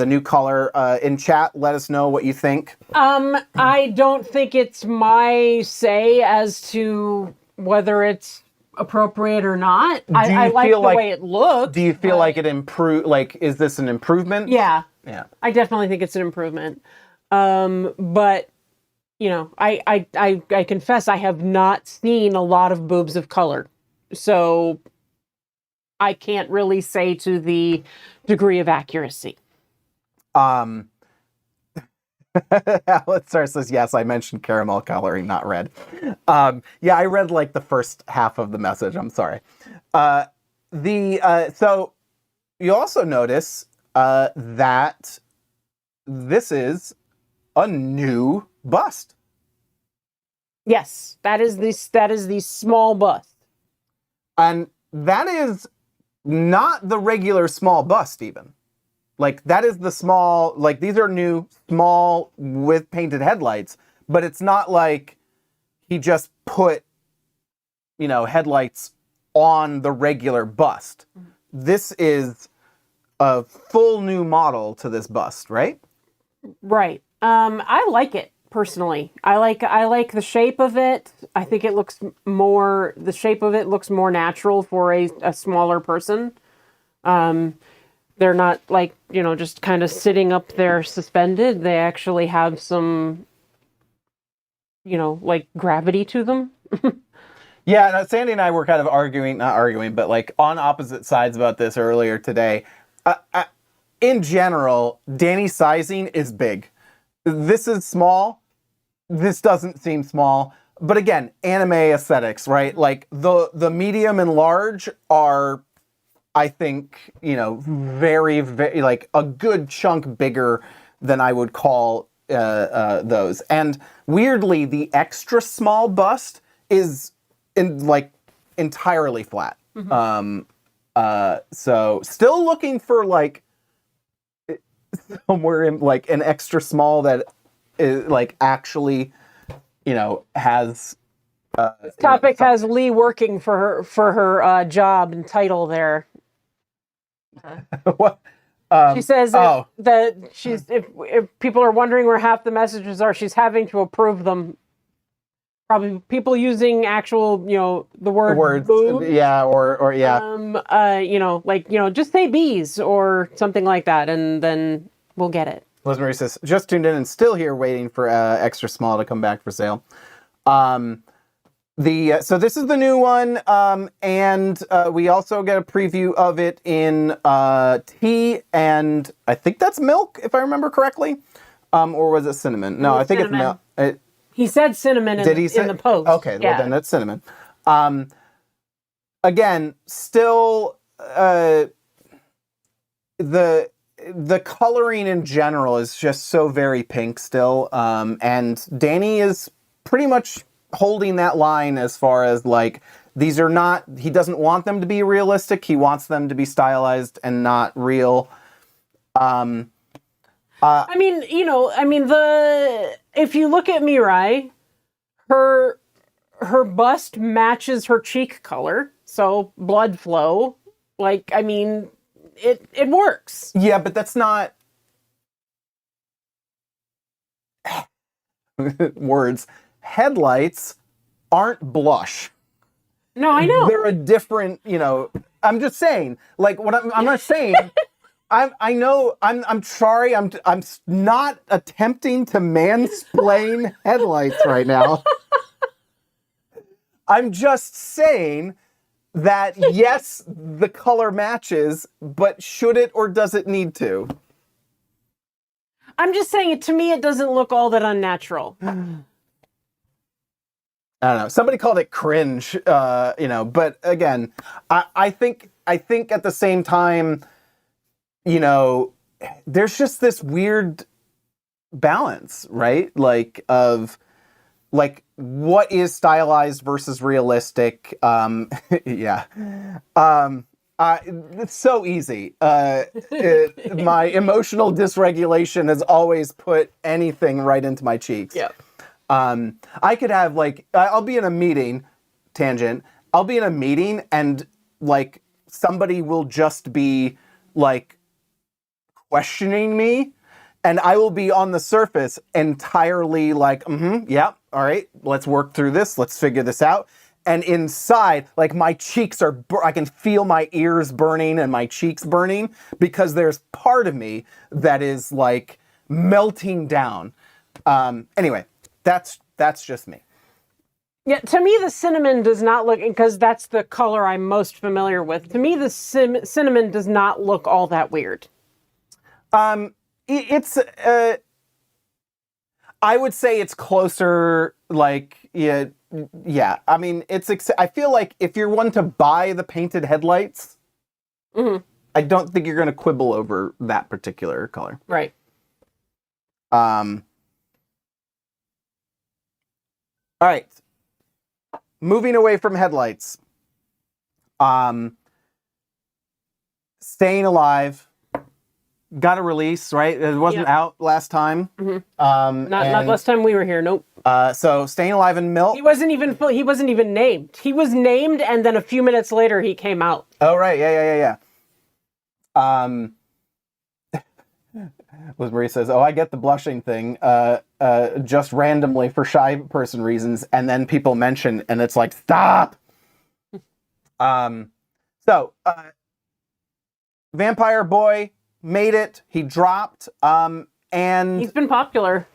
new color? In chat, let us know what you think. I don't think it's my say as to whether it's appropriate or not. I like the way it looks. Do you feel like it improved? Like, is this an improvement? Yeah. Yeah. I definitely think it's an improvement. But you know, I confess I have not seen a lot of boobs of color, so I can't really say to the degree of accuracy. Alex Star says, yes, I mentioned caramel coloring, not red. Yeah, I read like the first half of the message. I'm sorry. So you also notice that this is a new bust. Yes, that is the small bust. And that is not the regular small bust even. Like, that is the small, like, these are new, small, with painted headlights, but it's not like he just put, you know, headlights on the regular bust. This is a full new model to this bust, right? Right. I like it personally. I like the shape of it. I think it looks more, the shape of it looks more natural for a smaller person. They're not like, you know, just kind of sitting up there suspended. They actually have some, you know, like gravity to them. Yeah, no, Sandy and I were kind of not arguing, but like on opposite sides about this earlier today. In general, Danny's sizing is big. This is small. This doesn't seem small. But again, anime aesthetics, right? Like the medium and large are, I think, you know, very, very, like a good chunk bigger than I would call those. And weirdly, the extra small bust is entirely flat. So still looking for like somewhere in like an extra small that is like actually, you know, has. This topic has Lee working for her job and title there. What? She says that she's if people are wondering where half the messages are, she's having to approve them. Probably people using actual, you know, the words, boob. Yeah, or yeah. You know, like, you know, just say bees or something like that, and then we'll get it. Liz Marie says, just tuned in and still here waiting for extra small to come back for sale. So this is the new one, and we also get a preview of it in tea, and I think that's milk, if I remember correctly, or was it cinnamon? No, I think cinnamon. It's milk. He said cinnamon in the post. Okay, yeah. Well then that's cinnamon. Again, still the coloring in general is just so very pink still, and Danny is pretty much holding that line as far as like, these are not, he doesn't want them to be realistic, he wants them to be stylized and not real. I mean, you know, if you look at Mirai, her bust matches her cheek color, so blood flow. Like, I mean, it works. Yeah, but that's not words. Headlights aren't blush. No, I know. They're a different, you know, I'm just saying, like, what I'm not saying, I know, I'm sorry, I'm not attempting to mansplain headlights right now. I'm just saying that, yes, the color matches, but should it or does it need to? I'm just saying, to me, it doesn't look all that unnatural. I don't know. Somebody called it cringe, you know, but again, I think at the same time, you know, there's just this weird balance, right? Like, of like, what is stylized versus realistic? Yeah. It's so easy. My emotional dysregulation has always put anything right into my cheeks. Yeah. I could have like, I'll be in a meeting, tangent. I'll be in a meeting and like somebody will just be like questioning me, and I will be on the surface entirely like, yeah, all right, let's work through this. Let's figure this out. And inside, like my cheeks are, I can feel my ears burning and my cheeks burning because there's part of me that is like melting down. Anyway, that's just me. Yeah, to me the cinnamon does not look, because that's the color I'm most familiar with. To me the cinnamon does not look all that weird. It's I would say it's closer, like, yeah. I mean, I feel like if you're one to buy the painted headlights, I don't think you're going to quibble over that particular color. Right. All right. Moving away from headlights. Staying Alive got a release, right? It wasn't out last time. Not last time we were here. Nope. So Staying Alive and Milk. He wasn't even named. He was named, and then a few minutes later he came out. Oh right, yeah. Liz Marie says, "Oh, I get the blushing thing. Just randomly for shy person reasons, and then people mention, and it's like, stop." Vampire Boy made it. He dropped, and he's been popular.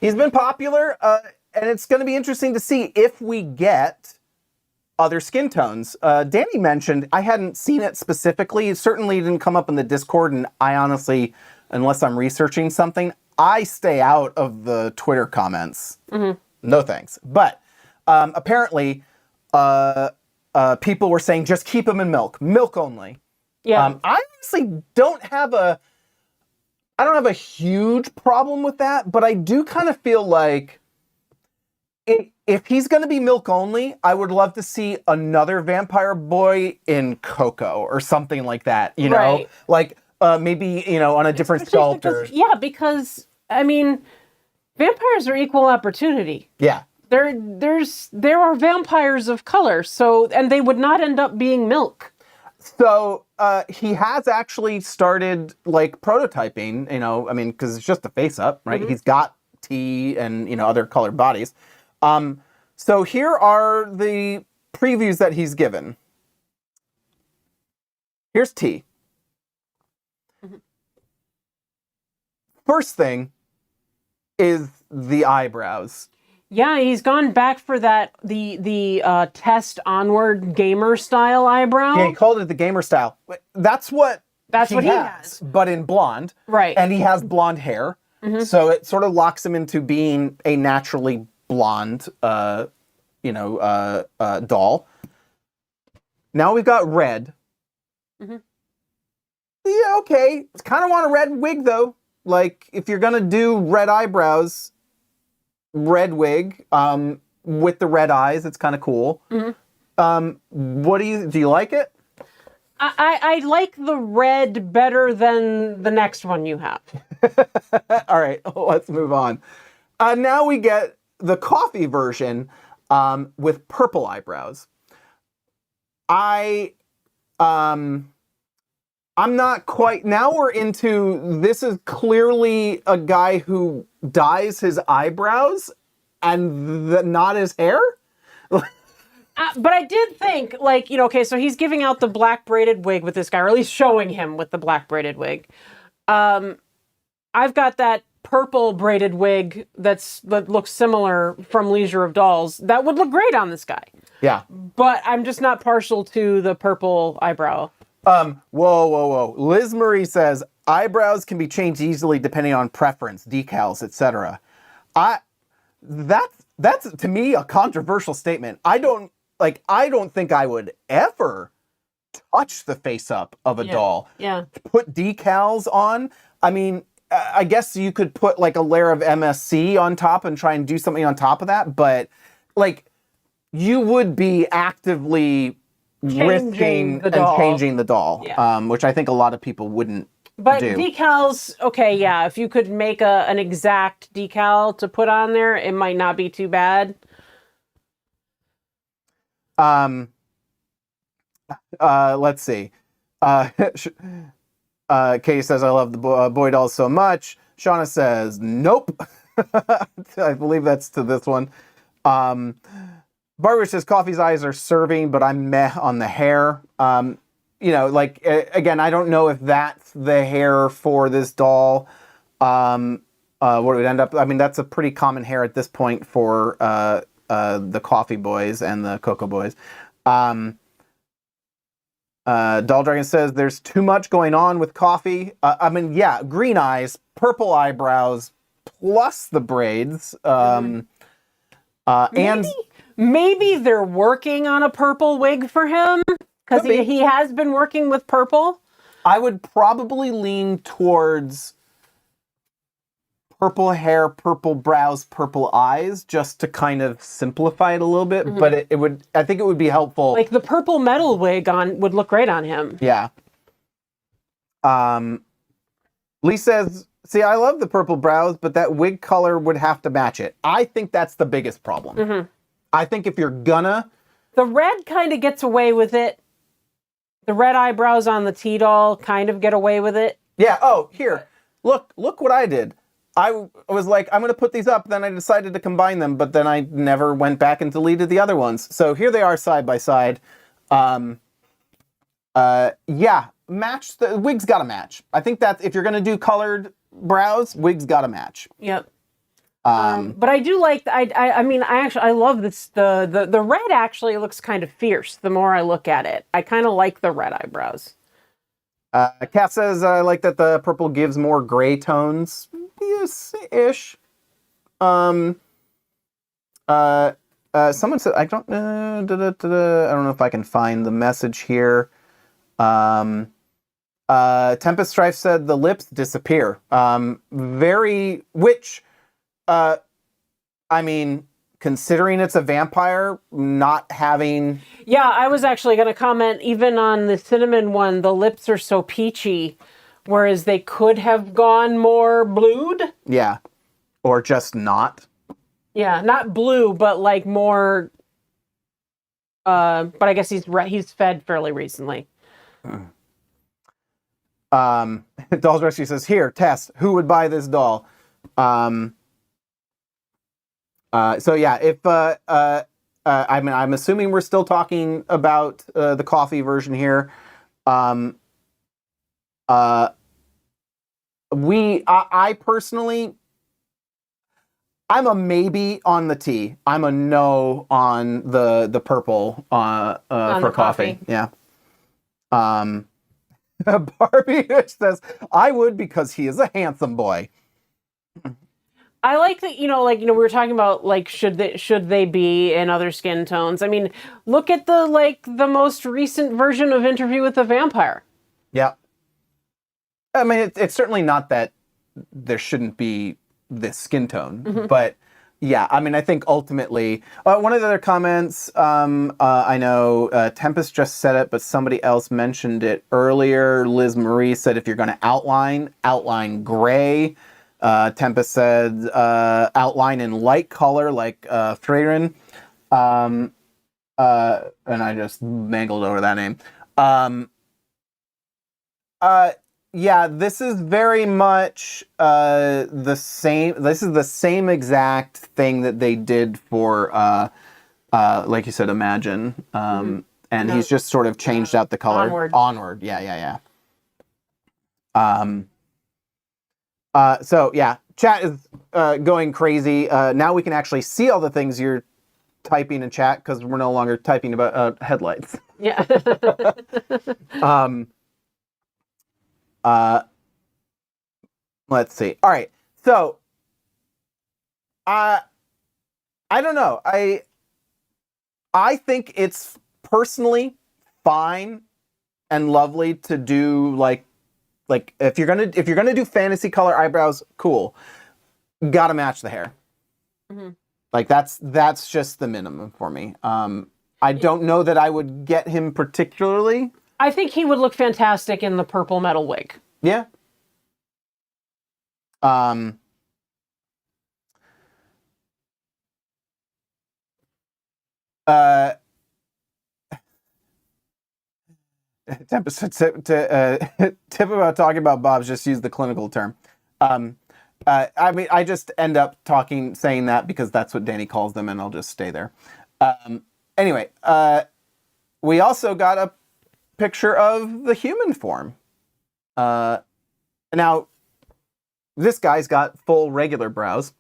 And it's going to be interesting to see if we get other skin tones. Danny mentioned, I hadn't seen it specifically. It certainly didn't come up in the Discord, and I honestly, unless I'm researching something, I stay out of the Twitter comments. No thanks. But apparently, people were saying just keep them in milk only. Yeah. I honestly don't have a huge problem with that, but I do kind of feel like if he's going to be milk only, I would love to see another Vampire Boy in Coco or something like that, you know? Right. Like maybe, on a different sculptor. Because I mean, vampires are equal opportunity. Yeah. There are vampires of color, and they would not end up being milk. So he has actually started like prototyping, because it's just a face up, right? He's got T and, other colored bodies. So here are the previews that he's given. Here's T. First thing is the eyebrows. Yeah, he's gone back for that the test onward gamer style eyebrow. Yeah, he called it the gamer style. That's what he has, but in blonde. Right. And he has blonde hair. So it sort of locks him into being a naturally blonde doll. Now we've got red. Yeah, okay. Kind of want a red wig though. Like if you're gonna do red eyebrows, red wig with the red eyes, it's kind of cool. What do you like it? I like the red better than the next one you have. All right, let's move on. Now we get the coffee version with purple eyebrows. I'm not quite, now we're into, this is clearly a guy who dyes his eyebrows and not his hair? But I did think, okay, so he's giving out the black braided wig with this guy, or at least showing him with the black braided wig. I've got that purple braided wig that looks similar from Leisure of Dolls. That would look great on this guy. Yeah. But I'm just not partial to the purple eyebrow. Whoa. Liz Marie says, eyebrows can be changed easily depending on preference, decals, etc. That's to me a controversial statement. I don't think I would ever touch the face up of a doll. Yeah. Put decals on. I mean, I guess you could put like a layer of MSC on top and try and do something on top of that, but like you would be actively Changing the and doll. changing the doll, Yeah. which I think a lot of people wouldn't But do. decals, okay, yeah. If you could make an exact decal to put on there, it might not be too bad. Let's see. Katie says, I love the boy dolls so much. Shauna says, nope. I believe that's to this one. Barbara says, Coffee's eyes are serving, but I'm meh on the hair. You know, like, again, I don't know if that's the hair for this doll. What it would end up, I mean, that's a pretty common hair at this point for the Coffee Boys and the Cocoa Boys. Doll Dragon says there's too much going on with Coffee. I mean, yeah, green eyes, purple eyebrows, plus the braids. And Maybe they're working on a purple wig for him because he has been working with purple. I would probably lean towards purple hair, purple brows, purple eyes, just to kind of simplify it a little bit. But it would, I think it would be helpful. Like the purple metal wig would look great on him. Yeah. Lee says, see, I love the purple brows, but that wig color would have to match it. I think that's the biggest problem. I think if you're gonna... The red kind of gets away with it. The red eyebrows on the T-doll kind of get away with it. Yeah, oh, here. Look what I did. I was like, I'm going to put these up, then I decided to combine them, but then I never went back and deleted the other ones. So here they are side by side. Yeah, match, the wig's got to match. I think that if you're going to do colored brows, wig's got to match. Yep. But I do like, I mean, I love this, the red actually looks kind of fierce the more I look at it. I kind of like the red eyebrows. Kat says, I like that the purple gives more gray tones. Yes-ish. Someone said, I don't know if I can find the message here. Tempest Strife said the lips disappear. I mean, considering it's a vampire, not having... Yeah, I was actually going to comment, even on the cinnamon one, the lips are so peachy, whereas they could have gone more blued. Yeah, or just not. Yeah, not blue, but like more... but I guess he's fed fairly recently. Doll's Rescue says, here, test, who would buy this doll? So yeah, if I'm assuming we're still talking about the coffee version here. I personally, I'm a maybe on the tea. I'm a no on the purple for coffee. Yeah. Barbie says, I would because he is a handsome boy. I like that, we were talking about, like, should they be in other skin tones? I mean, look at the most recent version of Interview with the Vampire. Yeah. I mean, it's certainly not that there shouldn't be this skin tone, but yeah, I mean, I think ultimately, one of the other comments, I know Tempest just said it, but somebody else mentioned it earlier. Liz Marie said, if you're going to outline gray. Tempest said, outline in light color, like Freyrin. And I just mangled over that name. Yeah, this is very much the same. This is the same exact thing that they did for, like you said, Imagine. And he's just sort of changed out the color. Onward. Yeah. So yeah, chat is going crazy. Now we can actually see all the things you're typing in chat because we're no longer typing about headlights. Yeah. Let's see. All right. So I don't know. I think it's personally fine and lovely to do like if you're gonna do fantasy color eyebrows, cool. Gotta match the hair. Like that's just the minimum for me. I don't know that I would get him particularly. I think he would look fantastic in the purple metal wig. Yeah. Tip about talking about Bob's, just use the clinical term. I mean, I just end up saying that because that's what Danny calls them, and I'll just stay there. Anyway, we also got a picture of the human form. Now, this guy's got full regular brows,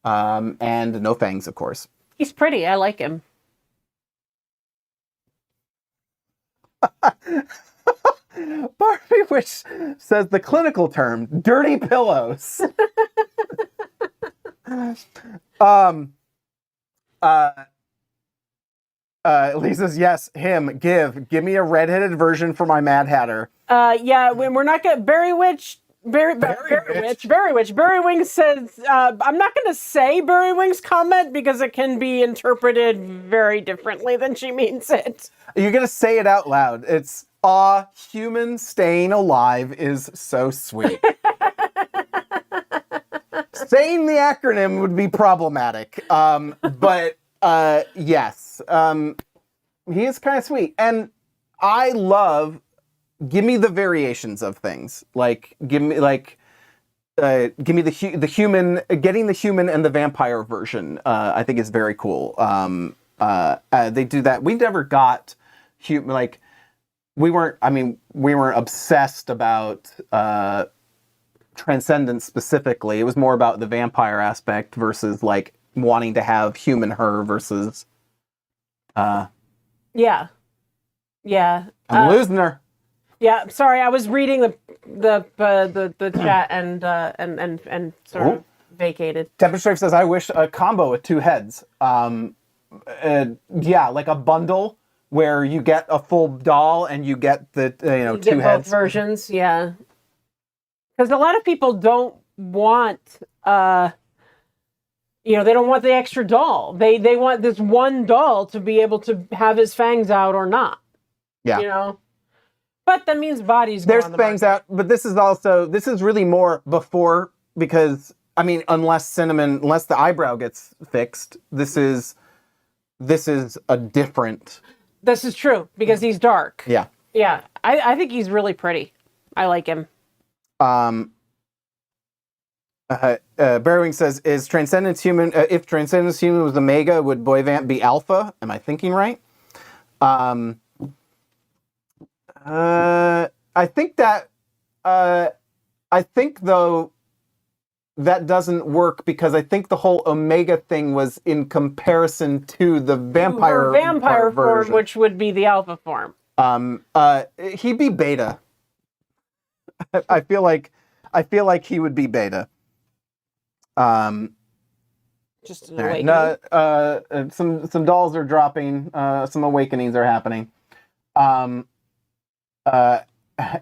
and no fangs, of course. He's pretty. I like him. Barbie Witch says the clinical term, dirty pillows. Lisa's, yes, him, give me a redheaded version for my Mad Hatter. Yeah, we're not gonna Berry Witch. Berry Wings says, I'm not going to say Berry Wings' comment because it can be interpreted very differently than she means it. You're going to say it out loud. It's, human staying alive is so sweet. Saying the acronym would be problematic. But yes, he is kind of sweet. And I love... Give me the variations of things. Like, give me the human, getting the human and the vampire version. I think is very cool. They do that. We never got human, like, we weren't obsessed about Transcendence specifically. It was more about the vampire aspect versus like wanting to have human her versus. Yeah. I'm losing her. Yeah, sorry, I was reading the chat and sort of vacated. Temperature says, I wish a combo with 2 heads. Yeah, like a bundle where you get a full doll and you get the 2 heads. Both versions, yeah. Because a lot of people don't want they don't want the extra doll. They want this one doll to be able to have his fangs out or not. Yeah. But that means bodies go There's on the fangs market. out, but this is really more before, because I mean, unless the eyebrow gets fixed, this is a different. This is true because he's dark. Yeah. Yeah. I think he's really pretty. I like him. Berrywing says, "Is Transcendence human? If Transcendence human was Omega, would Boy Vamp be Alpha? Am I thinking right?" I think though that doesn't work because I think the whole Omega thing was in comparison to the vampire form, version, which would be the Alpha form. He'd be Beta. I feel like he would be Beta. Just an awakening. Some dolls are dropping. Some awakenings are happening.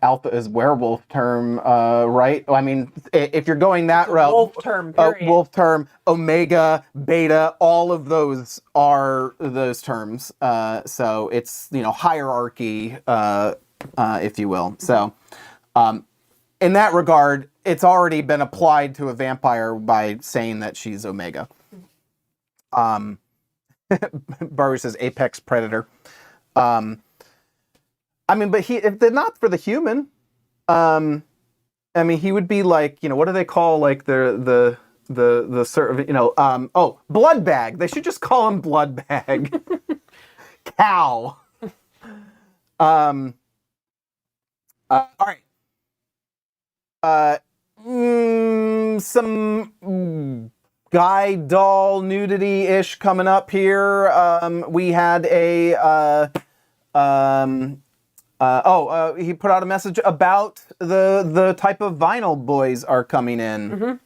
Alpha is werewolf term, right? I mean, if you're going that route, wolf term, period. Wolf term, Omega, Beta, all of those are those terms. So it's hierarchy, if you will. So, in that regard, it's already been applied to a vampire by saying that she's Omega. Barbie says apex predator. I mean, but if they're not for the human, I mean, he would be like, what do they call like the sort of, blood bag. They should just call him blood bag. Cow. All right. Some guy doll nudity-ish coming up here. We had a he put out a message about the type of vinyl boys are coming in.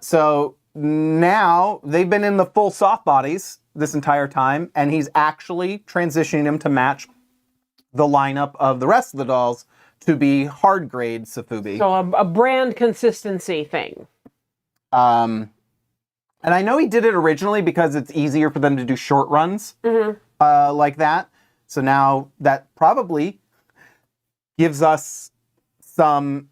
So now they've been in the full soft bodies this entire time, and he's actually transitioning them to match the lineup of the rest of the dolls to be hard grade Safubi. So a brand consistency thing. And I know he did it originally because it's easier for them to do short runs like that. So now that probably gives us some,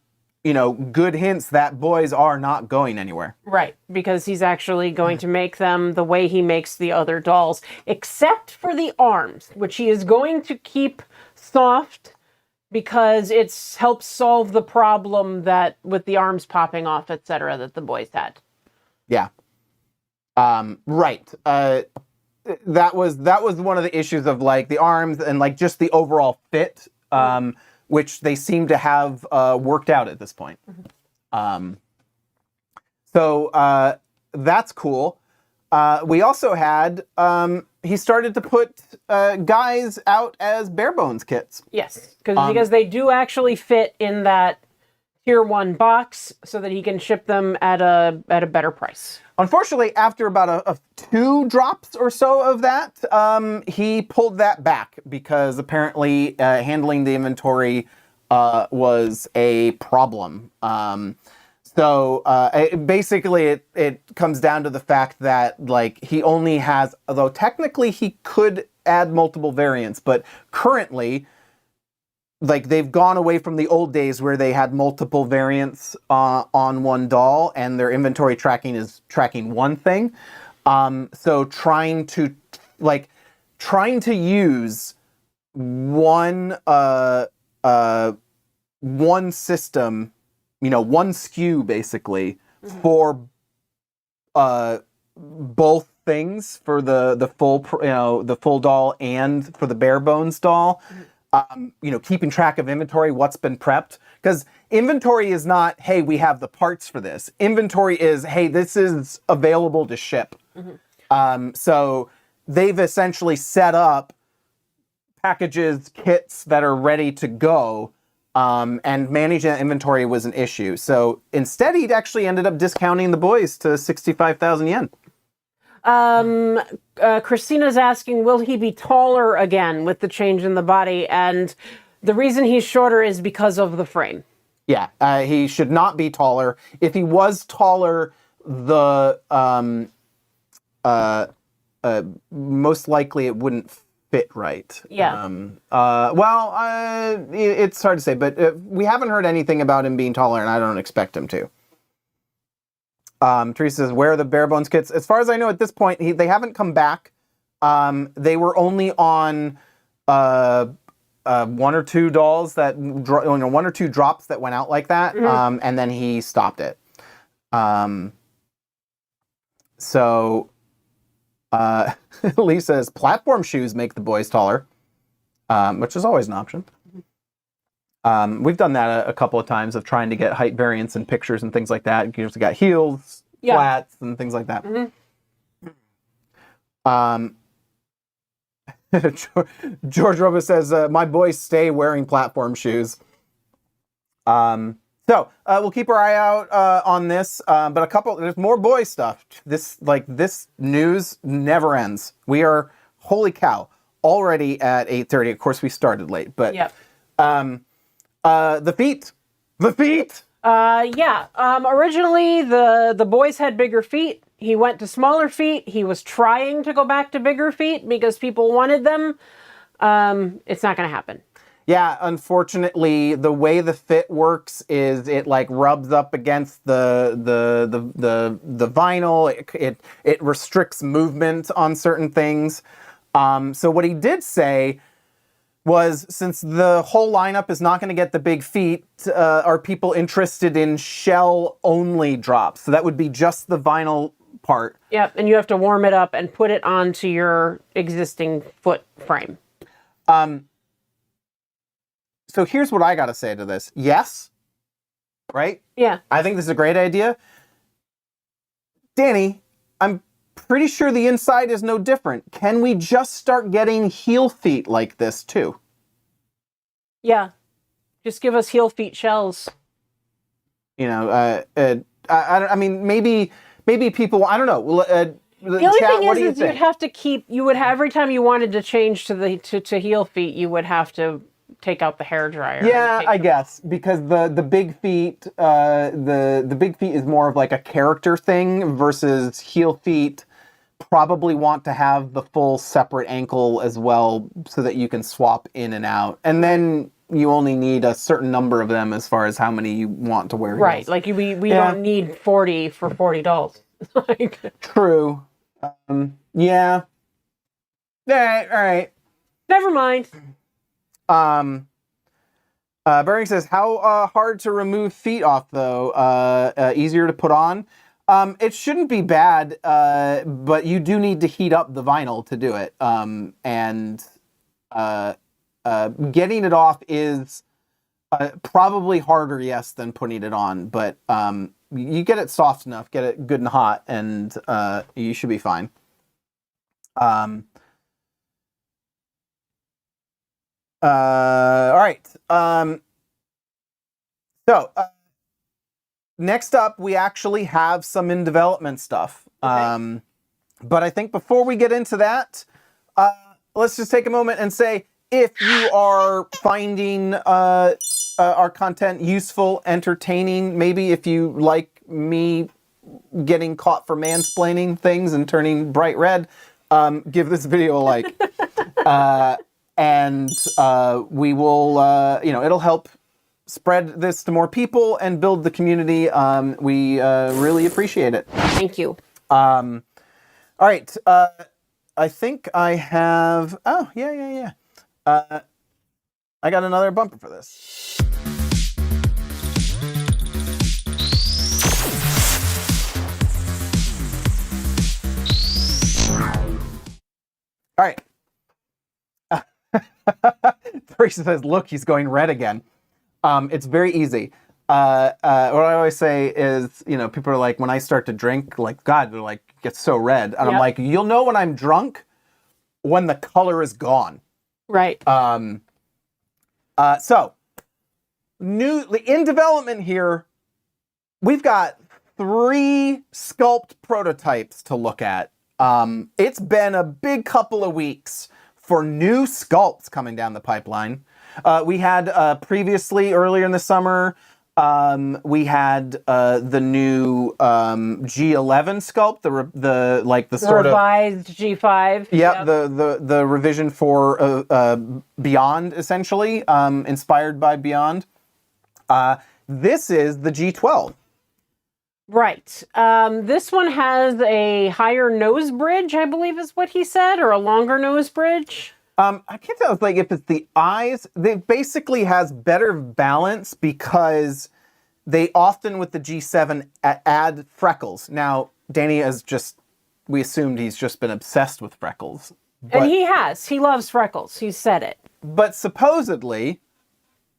good hints that boys are not going anywhere. Right, because he's actually going to make them the way he makes the other dolls, except for the arms, which he is going to keep soft because it helps solve the problem that with the arms popping off, etc., that the boys had. Yeah. Right. That was one of the issues of like the arms and like just the overall fit, which they seem to have worked out at this point. So that's cool. We also had he started to put guys out as bare bones kits. Yes, because they do actually fit in that tier 1 box, so that he can ship them at a better price. Unfortunately, after about a 2 drops or so of that, he pulled that back because apparently handling the inventory was a problem. Basically, it comes down to the fact that like he only has, although technically he could add multiple variants, but currently, like they've gone away from the old days where they had multiple variants on one doll and their inventory tracking is tracking one thing. So trying to use one system, one SKU basically for both things, for the full doll and for the bare bones doll. Keeping track of inventory, what's been prepped. Because inventory is not, hey, we have the parts for this. Inventory is, hey, this is available to ship. So they've essentially set up packages, kits that are ready to go, and managing that inventory was an issue. So instead, he'd actually ended up discounting the boys to 65,000 yen. Christina's asking, will he be taller again with the change in the body? And the reason he's shorter is because of the frame. Yeah, he should not be taller. If he was taller, the most likely it wouldn't fit right. Yeah. It's hard to say, but we haven't heard anything about him being taller, and I don't expect him to. Teresa says, where are the bare bones kits? As far as I know at this point, they haven't come back. They were only on 1 or 2 dolls that, 1 or 2 drops that went out like that. And then he stopped it. Lee says, platform shoes make the boys taller, which is always an option. We've done that a couple of times of trying to get height variants and pictures and things like that. You've got heels, flats, and things like that. George Robo says, my boys stay wearing platform shoes. So we'll keep our eye out on this, but there's more boy stuff. This news never ends. We are, holy cow, already at 8:30. Of course, we started late, but the feet. Originally the boys had bigger feet. He went to smaller feet. He was trying to go back to bigger feet because people wanted them. It's not going to happen. Yeah, unfortunately, the way the fit works is it like rubs up against the vinyl. It restricts movement on certain things. So what he did say was, since the whole lineup is not going to get the big feet, are people interested in shell-only drops? So that would be just the vinyl part. Yep, and you have to warm it up and put it onto your existing foot frame. So here's what I got to say to this. Yes, right? Yeah. I think this is a great idea. Danny, I'm pretty sure the inside is no different. Can we just start getting heel feet like this too? Yeah. Just give us heel feet shells. I mean, maybe people, I don't know. The only thing is you'd have to keep, every time you wanted to change to heel feet, you would have to take out the hair dryer. Yeah, I guess, because the big feet, the big feet is more of like a character thing versus heel feet probably want to have the full separate ankle as well so that you can swap in and out. And then you only need a certain number of them as far as how many you want to wear. Right, heels. like we don't need 40 for $40. Like, true. Yeah. All right. Never mind. Burning says, how hard to remove feet off, though? Easier to put on? It shouldn't be bad, but you do need to heat up the vinyl to do it. Getting it off is probably harder, yes, than putting it on. But you get it soft enough, get it good and hot, and you should be fine. All right. Next up, we actually have some in development stuff. Okay. But I think before we get into that, let's just take a moment and say, if you are finding our content useful, entertaining, maybe if you like me getting caught for mansplaining things and turning bright red, give this video a like. And we will, it'll help spread this to more people and build the community. We really appreciate it. Thank you. All right. I think I have... Oh, yeah. I got another bumper for this. All right. Teresa says, look, he's going red again. It's very easy. What I always say is, people are like, when I start to drink, like, God, they're like, gets so red. And I'm like, you'll know when I'm drunk when the color is gone. Right. So, in development here, we've got 3 sculpt prototypes to look at. It's been a big couple of weeks for new sculpts coming down the pipeline. We had previously, earlier in the summer, we had the new G11 sculpt, the sort of revised G5. Yeah, the revision for Beyond, essentially, inspired by Beyond. This is the G12. Right. This one has a higher nose bridge, I believe is what he said, or a longer nose bridge. I can't tell if it's the eyes. It basically has better balance because they often, with the G7, add freckles. Now, Danny we assumed he's just been obsessed with freckles. And he has. He loves freckles. He said it. But supposedly,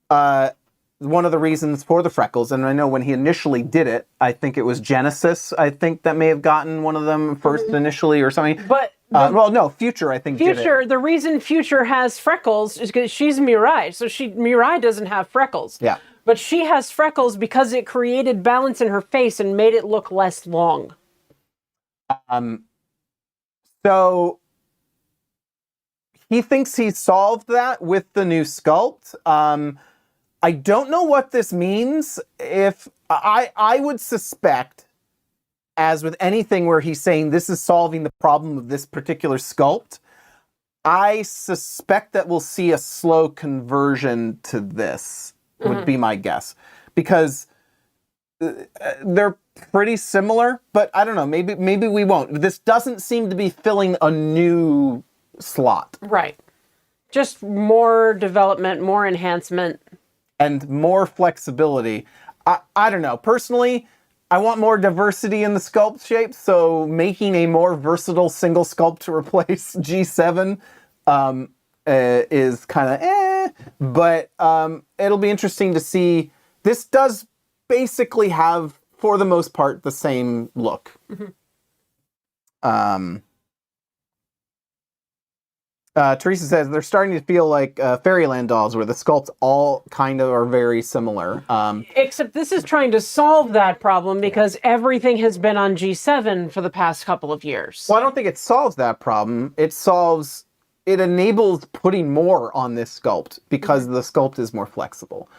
one of the reasons for the freckles, and I know when he initially did it, I think it was Genesis, I think that may have gotten one of them first initially or something. But Future, I think, Future, did it. The reason Future has freckles is because she's Mirai. So Mirai doesn't have freckles. Yeah. But she has freckles because it created balance in her face and made it look less long. So he thinks he solved that with the new sculpt. I don't know what this means. If I would suspect, as with anything where he's saying this is solving the problem of this particular sculpt, I suspect that we'll see a slow conversion to this, would be my guess. Because they're pretty similar, but I don't know, maybe we won't. This doesn't seem to be filling a new slot. Right. Just more development, more enhancement. And more flexibility. I don't know. Personally, I want more diversity in the sculpt shape, so making a more versatile single sculpt to replace G7 is kind of but it'll be interesting to see. This does basically have, for the most part, the same look. Teresa says they're starting to feel like Fairyland dolls, where the sculpts all kind of are very similar. Except this is trying to solve that problem because everything has been on G7 for the past couple of years. Well, I don't think it solves that problem. It it enables putting more on this sculpt because the sculpt is more flexible.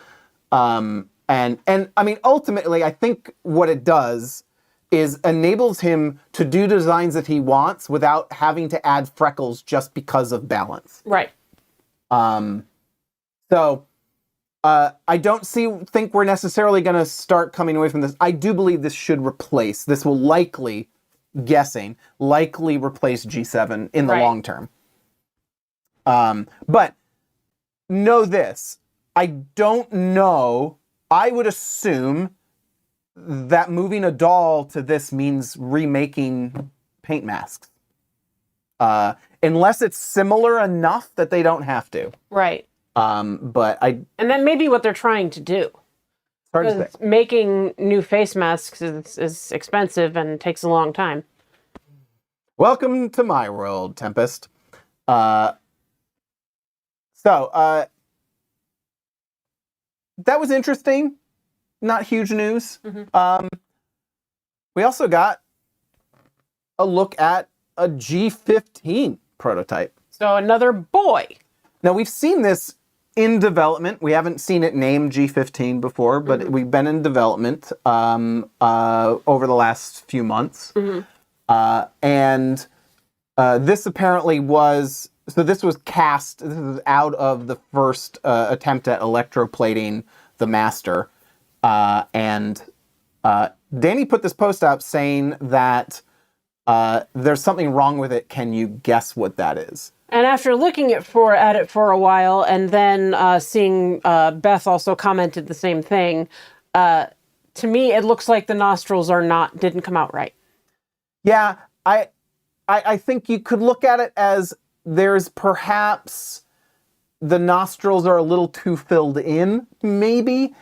And I mean, ultimately, I think what it does is enables him to do designs that he wants without having to add freckles just because of balance. Right. So I don't think we're necessarily going to start coming away from this. I do believe this should replace. This will likely replace G7 in the long term. But know this, I don't know. I would assume that moving a doll to this means remaking paint masks. Unless it's similar enough that they don't have to. Right. And that may be what they're trying to do. Hard to say. Making new face masks is expensive and takes a long time. Welcome to my world, Tempest. So that was interesting. Not huge news. Mm-hmm. We also got a look at a G15 prototype. So another boy. Now, we've seen this in development. We haven't seen it named G15 before, but mm-hmm. we've been in development over the last few months. Mm-hmm. And this apparently was... So this was cast... This is out of the first attempt at electroplating the Master. And Danny put this post out saying that there's something wrong with it. Can you guess what that is? And after looking at it for a while, and then seeing Beth also commented the same thing, to me it looks like the nostrils didn't come out right. Yeah, I think you could look at it as there's perhaps the nostrils are a little too filled in, maybe.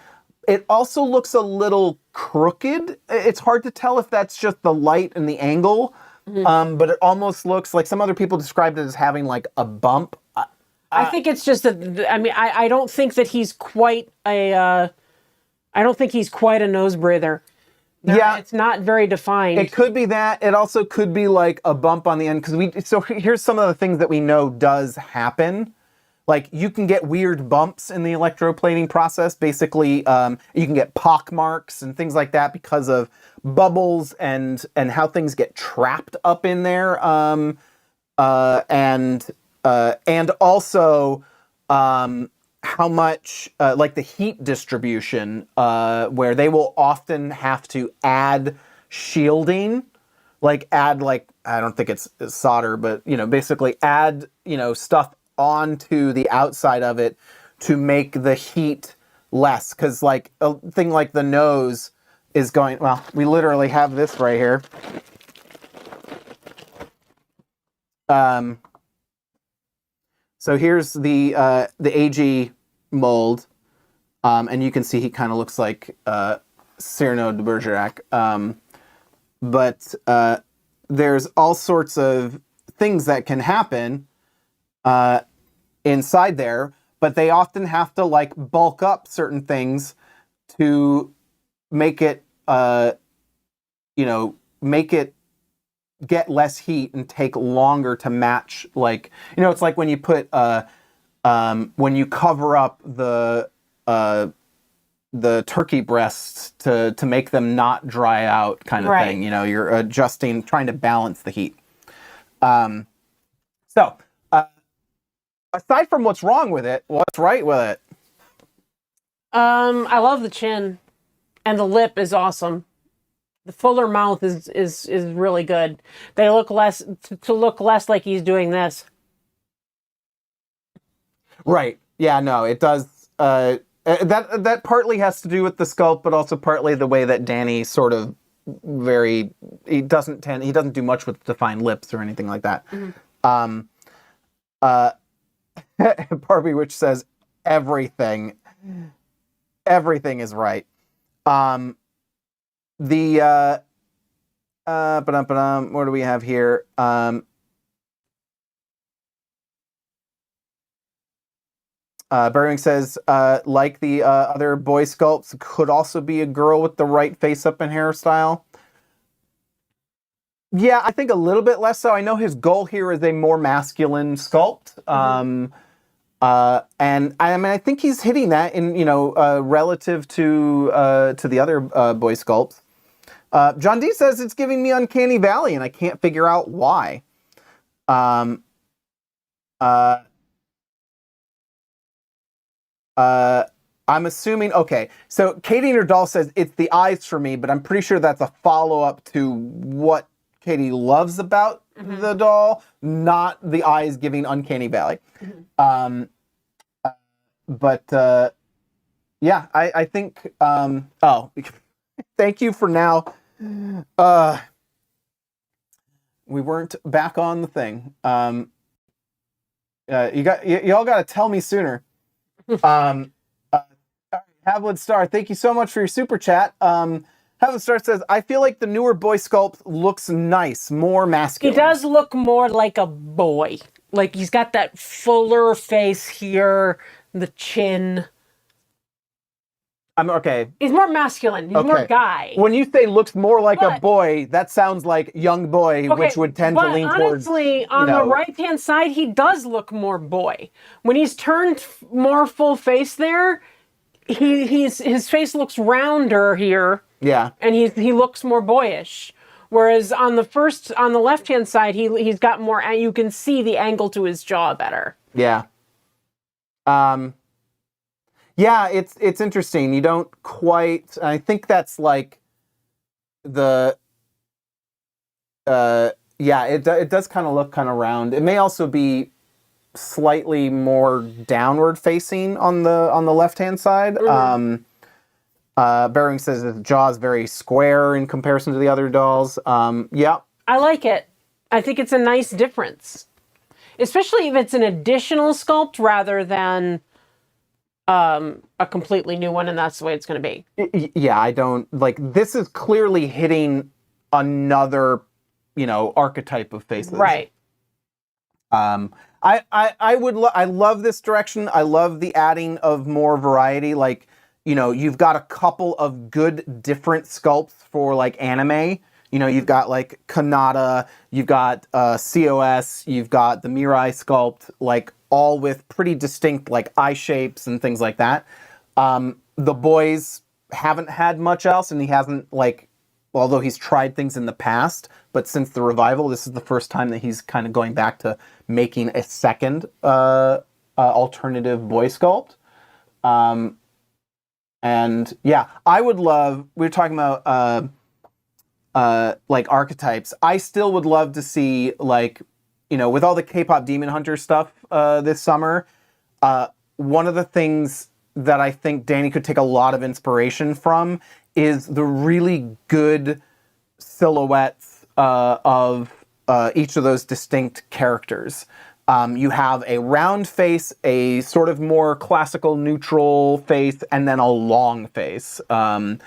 It also looks a little crooked. It's hard to tell if that's just the light and the angle. Mm-hmm. But it almost looks like some other people described it as having like a bump. I think it's just that, I mean, I don't think that he's quite I don't think he's quite a nose breather. It's not very defined. It could be that. It also could be like a bump on the end. So here's some of the things that we know does happen. Like, you can get weird bumps in the electroplating process. Basically, you can get pock marks and things like that because of bubbles and how things get trapped up in there. And also how much, like the heat distribution, where they will often have to add shielding. I don't think it's solder, but, basically add, stuff onto the outside of it to make the heat less, because like a thing like the nose is going, well, we literally have this right here. So here's the AG mold, and you can see he kind of looks like Cyrano de Bergerac, but there's all sorts of things that can happen inside there, but they often have to like bulk up certain things to make it, make it get less heat and take longer to match. Like, it's like when you put, when you cover up the turkey breasts to make them not dry out kind of thing. You're adjusting, trying to balance the heat. Aside from what's wrong with it, what's right with it? I love the chin, and the lip is awesome. The fuller mouth is really good. They look less like he's doing this. Right. Yeah. No. It does. That partly has to do with the sculpt, but also partly the way that Danny sort of he doesn't do much with defined lips or anything like that. Mm-hmm. Barbie Witch says everything is right. What do we have here? Berwing says, like the other boy sculpts, could also be a girl with the right face up and hairstyle. Yeah, I think a little bit less so. I know his goal here is a more masculine sculpt. And I mean, I think he's hitting that in, relative to the other boy sculpts. John D says it's giving me Uncanny Valley, and I can't figure out why. Um, uh, I'm assuming, okay, so Katie and her doll says it's the eyes for me, but I'm pretty sure that's a follow-up to what Katie loves about the doll, not the eyes giving Uncanny Valley. But yeah, I think, oh, thank you for now. We weren't back on the thing. Y'all got to tell me sooner. Havlin Star, thank you so much for your super chat. Havlin Star says, I feel like the newer boy sculpt looks nice, more masculine. He does look more like a boy. Like he's got that fuller face here, the chin. I'm okay. He's more masculine. He's more guy. When you say looks more like a boy, that sounds like young boy, which would tend to lean towards. Honestly, on the right-hand side, he does look more boy. When he's turned more full face there, his face looks rounder here. Yeah. And he looks more boyish. Whereas on the left-hand side, he's got more, you can see the angle to his jaw better. Yeah. Yeah, it's interesting. You don't quite, I think that's like yeah, it does kind of look kind of round. It may also be slightly more downward facing on the left-hand side. Bering says his jaw is very square in comparison to the other dolls. Yeah. I like it. I think it's a nice difference. Especially if it's an additional sculpt rather than a completely new one, and that's the way it's going to be. Yeah, I don't, like, this is clearly hitting another, archetype of faces. Right. I love this direction. I love the adding of more variety. Like, you've got a couple of good different sculpts for like anime. You've got like Kanata, you've got COS, you've got the Mirai sculpt, like all with pretty distinct like eye shapes and things like that. The boys haven't had much else, and he hasn't, like, although he's tried things in the past, but since the revival, this is the first time that he's kind of going back to making a second alternative boy sculpt. And yeah, I would love, we were talking about like archetypes. I still would love to see, like, with all the K-pop Demon Hunter stuff this summer, one of the things that I think Danny could take a lot of inspiration from is the really good silhouettes of each of those distinct characters. You have a round face, a sort of more classical neutral face, and then a long face from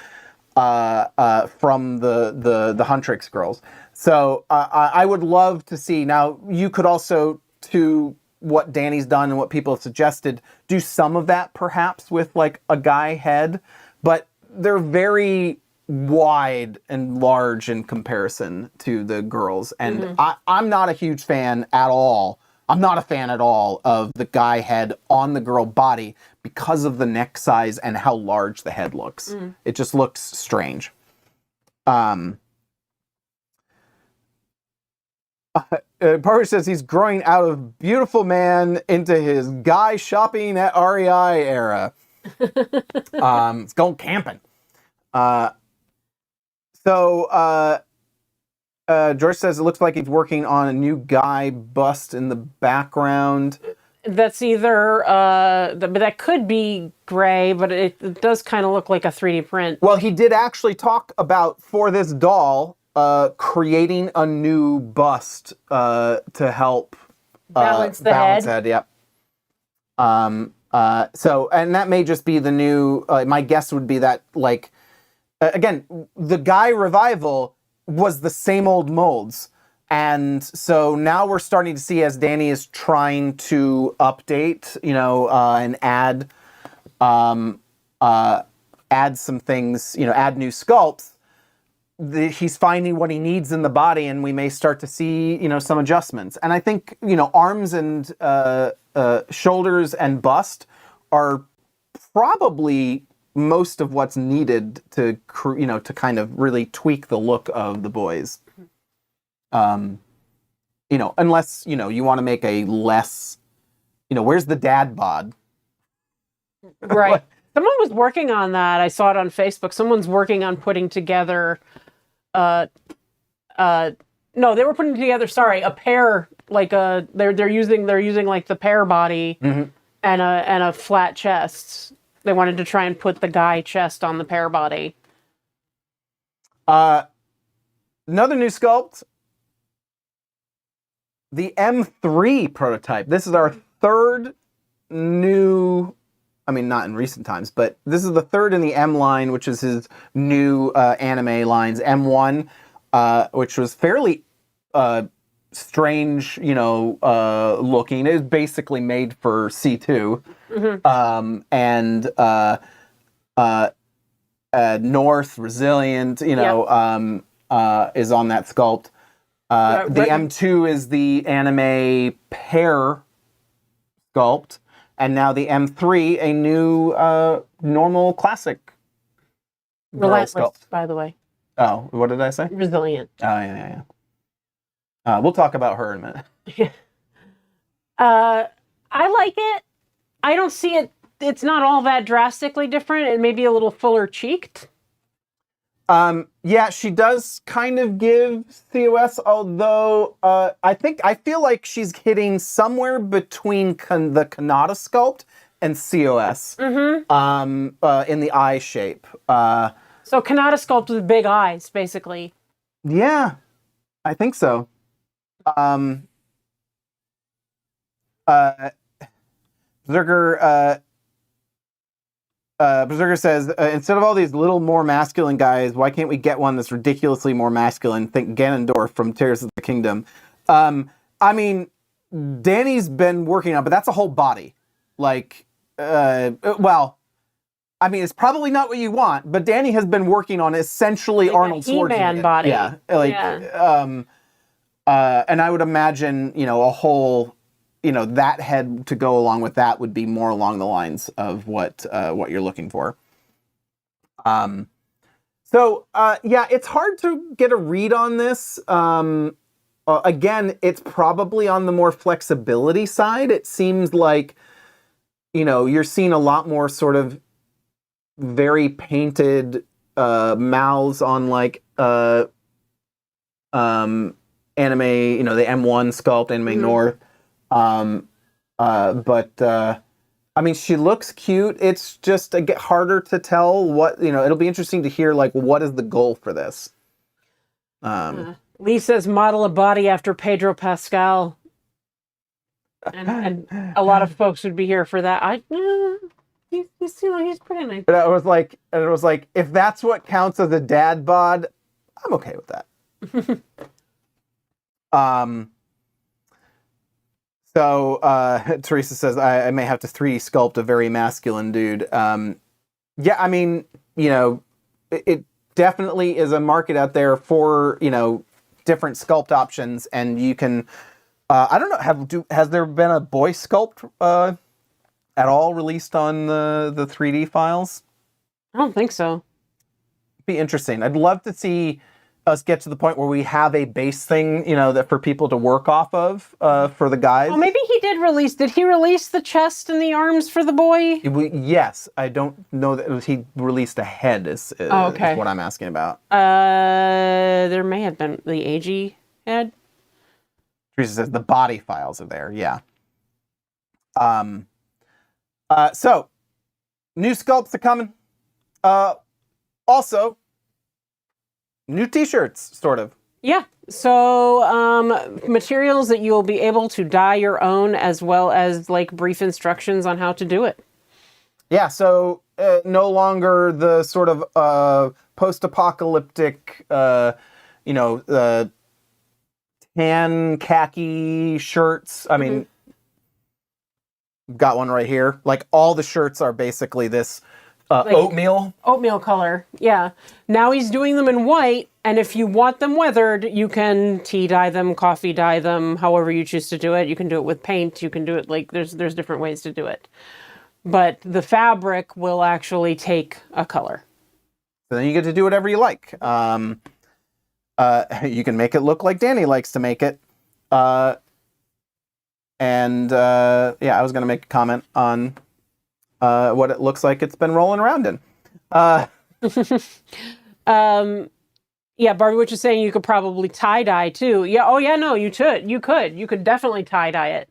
the Huntrix girls. So I would love to see. Now, you could also, to what Danny's done and what people have suggested, do some of that perhaps with like a guy head, but they're very wide and large in comparison to the girls. And I'm not a huge fan at all. I'm not a fan at all of the guy head on the girl body because of the neck size and how large the head looks. It just looks strange. Parker says he's growing out of beautiful man into his guy shopping at REI era. It's going camping. George says it looks like he's working on a new guy bust in the background. That's either, but that could be gray, but it does kind of look like a 3D print. Well, he did actually talk about, for this doll, creating a new bust to help balance the head. Yep. So, and that may just be the new, my guess would be that, like, again, the Guy revival was the same old molds. And so now we're starting to see, as Danny is trying to update, and add some things, add new sculpts. he's finding what he needs in the body, and we may start to see, some adjustments. And I think, arms and shoulders and bust are probably most of what's needed to, to kind of really tweak the look of the boys. Unless, you want to make a less, where's the dad bod? Right. Someone was working on that. I saw it on Facebook. Someone's working on putting together, no, they were putting together, a pair, they're using like the pear body and a flat chest. They wanted to try and put the guy chest on the pear body. Another new sculpt, the M3 prototype. This is our third new, not in recent times, but this is the third in the M line, which is his new anime lines. M1, which was fairly strange, looking. It was basically made for C2. North, resilient, is on that sculpt. The M2 is the anime pair sculpt. And now the M3, a new normal classic Relentless, sculpt. by the way. Oh, what did I say? Resilient. Oh, yeah. We'll talk about her in a minute. I like it. I don't see it. It's not all that drastically different. It may be a little fuller cheeked. Yeah, she does kind of give COS, although I feel like she's hitting somewhere between the Kanata sculpt and COS in the eye shape. So Kanata sculpt with big eyes, basically. Yeah, I think so. Berserker says, instead of all these little more masculine guys, why can't we get one that's ridiculously more masculine? Think Ganondorf from Tears of the Kingdom. Danny's been working on, but that's a whole body. It's probably not what you want, but Danny has been working on essentially like Arnold Schwarzenegger. He-Man body. Yeah. And I would imagine, a whole... that head to go along with that would be more along the lines of what you're looking for. It's hard to get a read on this. Again, it's probably on the more flexibility side. It seems like, you're seeing a lot more sort of very painted mouths on anime, the M1 sculpt, Anime North. She looks cute. It's just harder to tell what, it'll be interesting to hear, what is the goal for this? Lee says model a body after Pedro Pascal. And a lot of folks would be here for that. He's pretty nice. But it was like, if that's what counts as a dad bod, I'm okay with that. So Teresa says, I may have to 3D sculpt a very masculine dude. It definitely is a market out there for, different sculpt options. And you can, I don't know, has there been a boy sculpt at all released on the 3D files? I don't think so. Be interesting. I'd love to see us get to the point where we have a base thing, that for people to work off of for the guys. Oh, maybe he did release. Did he release the chest and the arms for the boy? Yes, I don't know that he released a head. Is what I'm asking about. There may have been the AG head. Teresa says the body files are there. Yeah. So new sculpts are coming. Also. New t-shirts, sort of. Yeah. So materials that you'll be able to dye your own, as well as brief instructions on how to do it. Yeah. So no longer the sort of post-apocalyptic, tan khaki shirts. I mean, got one right here. All the shirts are basically this like Oatmeal. oatmeal color. Yeah. Now he's doing them in white, and if you want them weathered, you can tea dye them, coffee dye them, however you choose to do it. You can do it with paint. You can do it like there's different ways to do it. But the fabric will actually take a color. So then you get to do whatever you like. You can make it look like Danny likes to make it. Yeah, I was going to make a comment on what it looks like it's been rolling around in. Yeah, Barbie Witch is saying you could probably tie-dye too. Yeah, oh yeah, no, you should. You could definitely tie-dye it.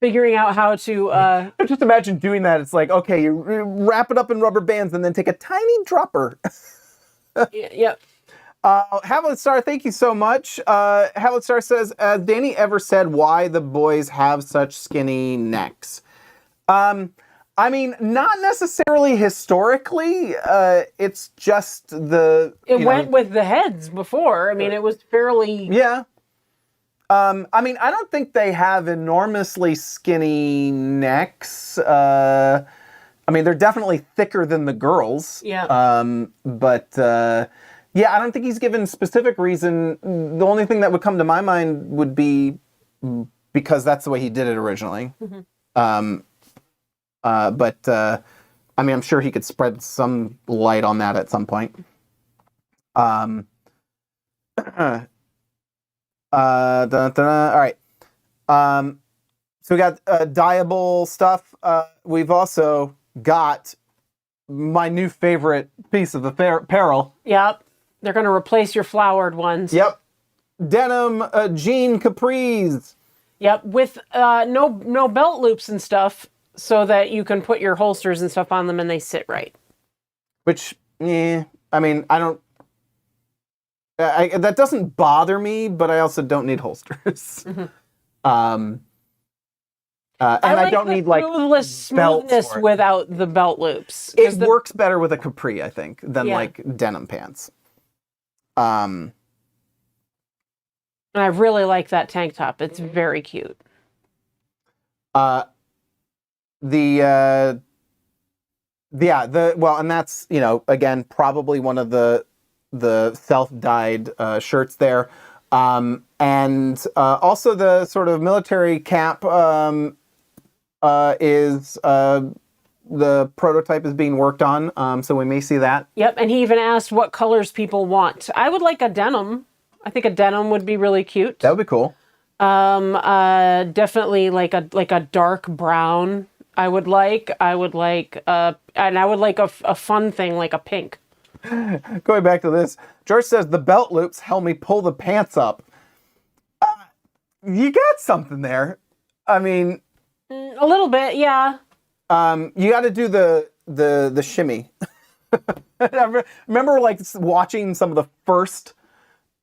Figuring out how to... Just imagine doing that. It's like, okay, you wrap it up in rubber bands and then take a tiny dropper. Yep. Havlet Star, thank you so much. Havlet Star says, has Danny ever said why the boys have such skinny necks? I mean, not necessarily historically. It's just the... It went with the heads before. I mean, it was fairly... Yeah. I mean, I don't think they have enormously skinny necks. I mean, they're definitely thicker than the girls. Yeah. Yeah, I don't think he's given specific reason. The only thing that would come to my mind would be because that's the way he did it originally. Mm-hmm. I mean, I'm sure he could spread some light on that at some point. All right. So we got dyeable stuff. We've also got my new favorite piece of apparel. Yep. They're going to replace your flowered ones. Yep. Denim jean capris. Yep. With no belt loops and stuff, so that you can put your holsters and stuff on them and they sit right. Which, I mean, I don't... that doesn't bother me, but I also don't need holsters. Mm-hmm. And I don't need like smoothness without the belt loops. It works better with a capri, I think, than like denim pants. And I really like that tank top. It's very cute. And that's, you know, again, probably one of the self-dyed shirts there. And also the sort of military cap is the prototype is being worked on, so we may see that. Yep, and he even asked what colors people want. I would like a denim. I think a denim would be really cute. That would be cool. Definitely like a dark brown. I would like, and I would like a fun thing like a pink. Going back to this, George says the belt loops help me pull the pants up. You got something there. I mean, a little bit, yeah. You got to do the shimmy. I remember like watching some of the first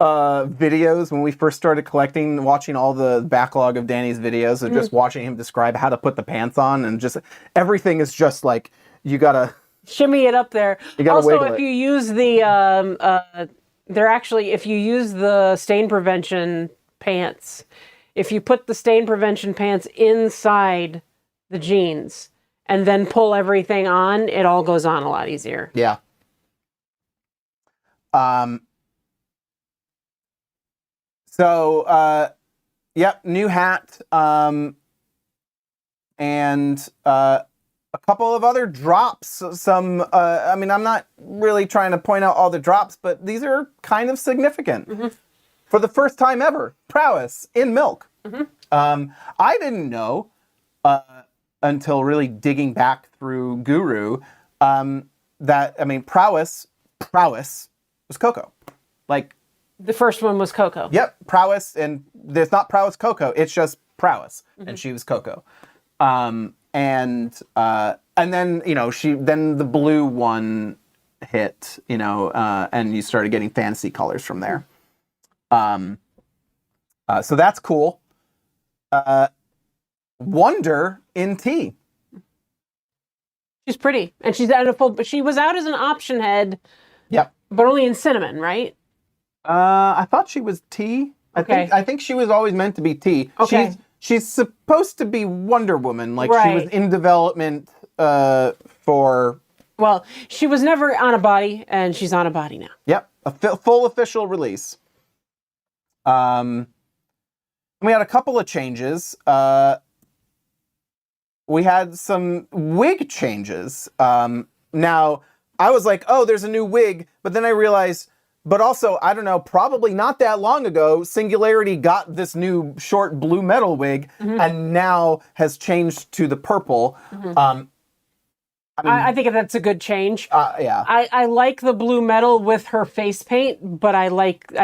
videos when we first started collecting, watching all the backlog of Danny's videos, and just watching him describe how to put the pants on, and just everything is just like you gotta shimmy it up there. You gotta also, wiggle if you use the if you use the stain prevention pants, if you put the stain prevention pants inside the jeans and then pull everything on, it all goes on a lot easier. Yeah. So, yep, new hat, and a couple of other drops. Some, I mean, I'm not really trying to point out all the drops, but these are kind of significant. Mm-hmm. For the first time ever, Prowess in Milk. Mm-hmm. I didn't know until really digging back through Guru that, I mean, Prowess was Coco. Like, the first one was Coco. Yep, Prowess, and there's not Prowess Coco. It's just Prowess, and she was Coco. And then, you know, then the blue one hit, you know, and you started getting fantasy colors from there. So that's cool. Wonder in tea. She's pretty, and she's out of full. But she was out as an option head. Yep, but only in cinnamon, right? I thought she was tea. Okay. I think she was always meant to be tea. Okay. She's supposed to be Wonder Woman. Like, right. She was in development for Well, she was never on a body, and she's on a body now. Yep, a full official release. We had a couple of changes. We had some wig changes. Now, I was like, oh, there's a new wig, but then I realized, but also, I don't know, probably not that long ago, Singularity got this new short blue metal wig, and now has changed to the purple. I think that's a good change. Yeah. I like the blue metal with her face paint, but I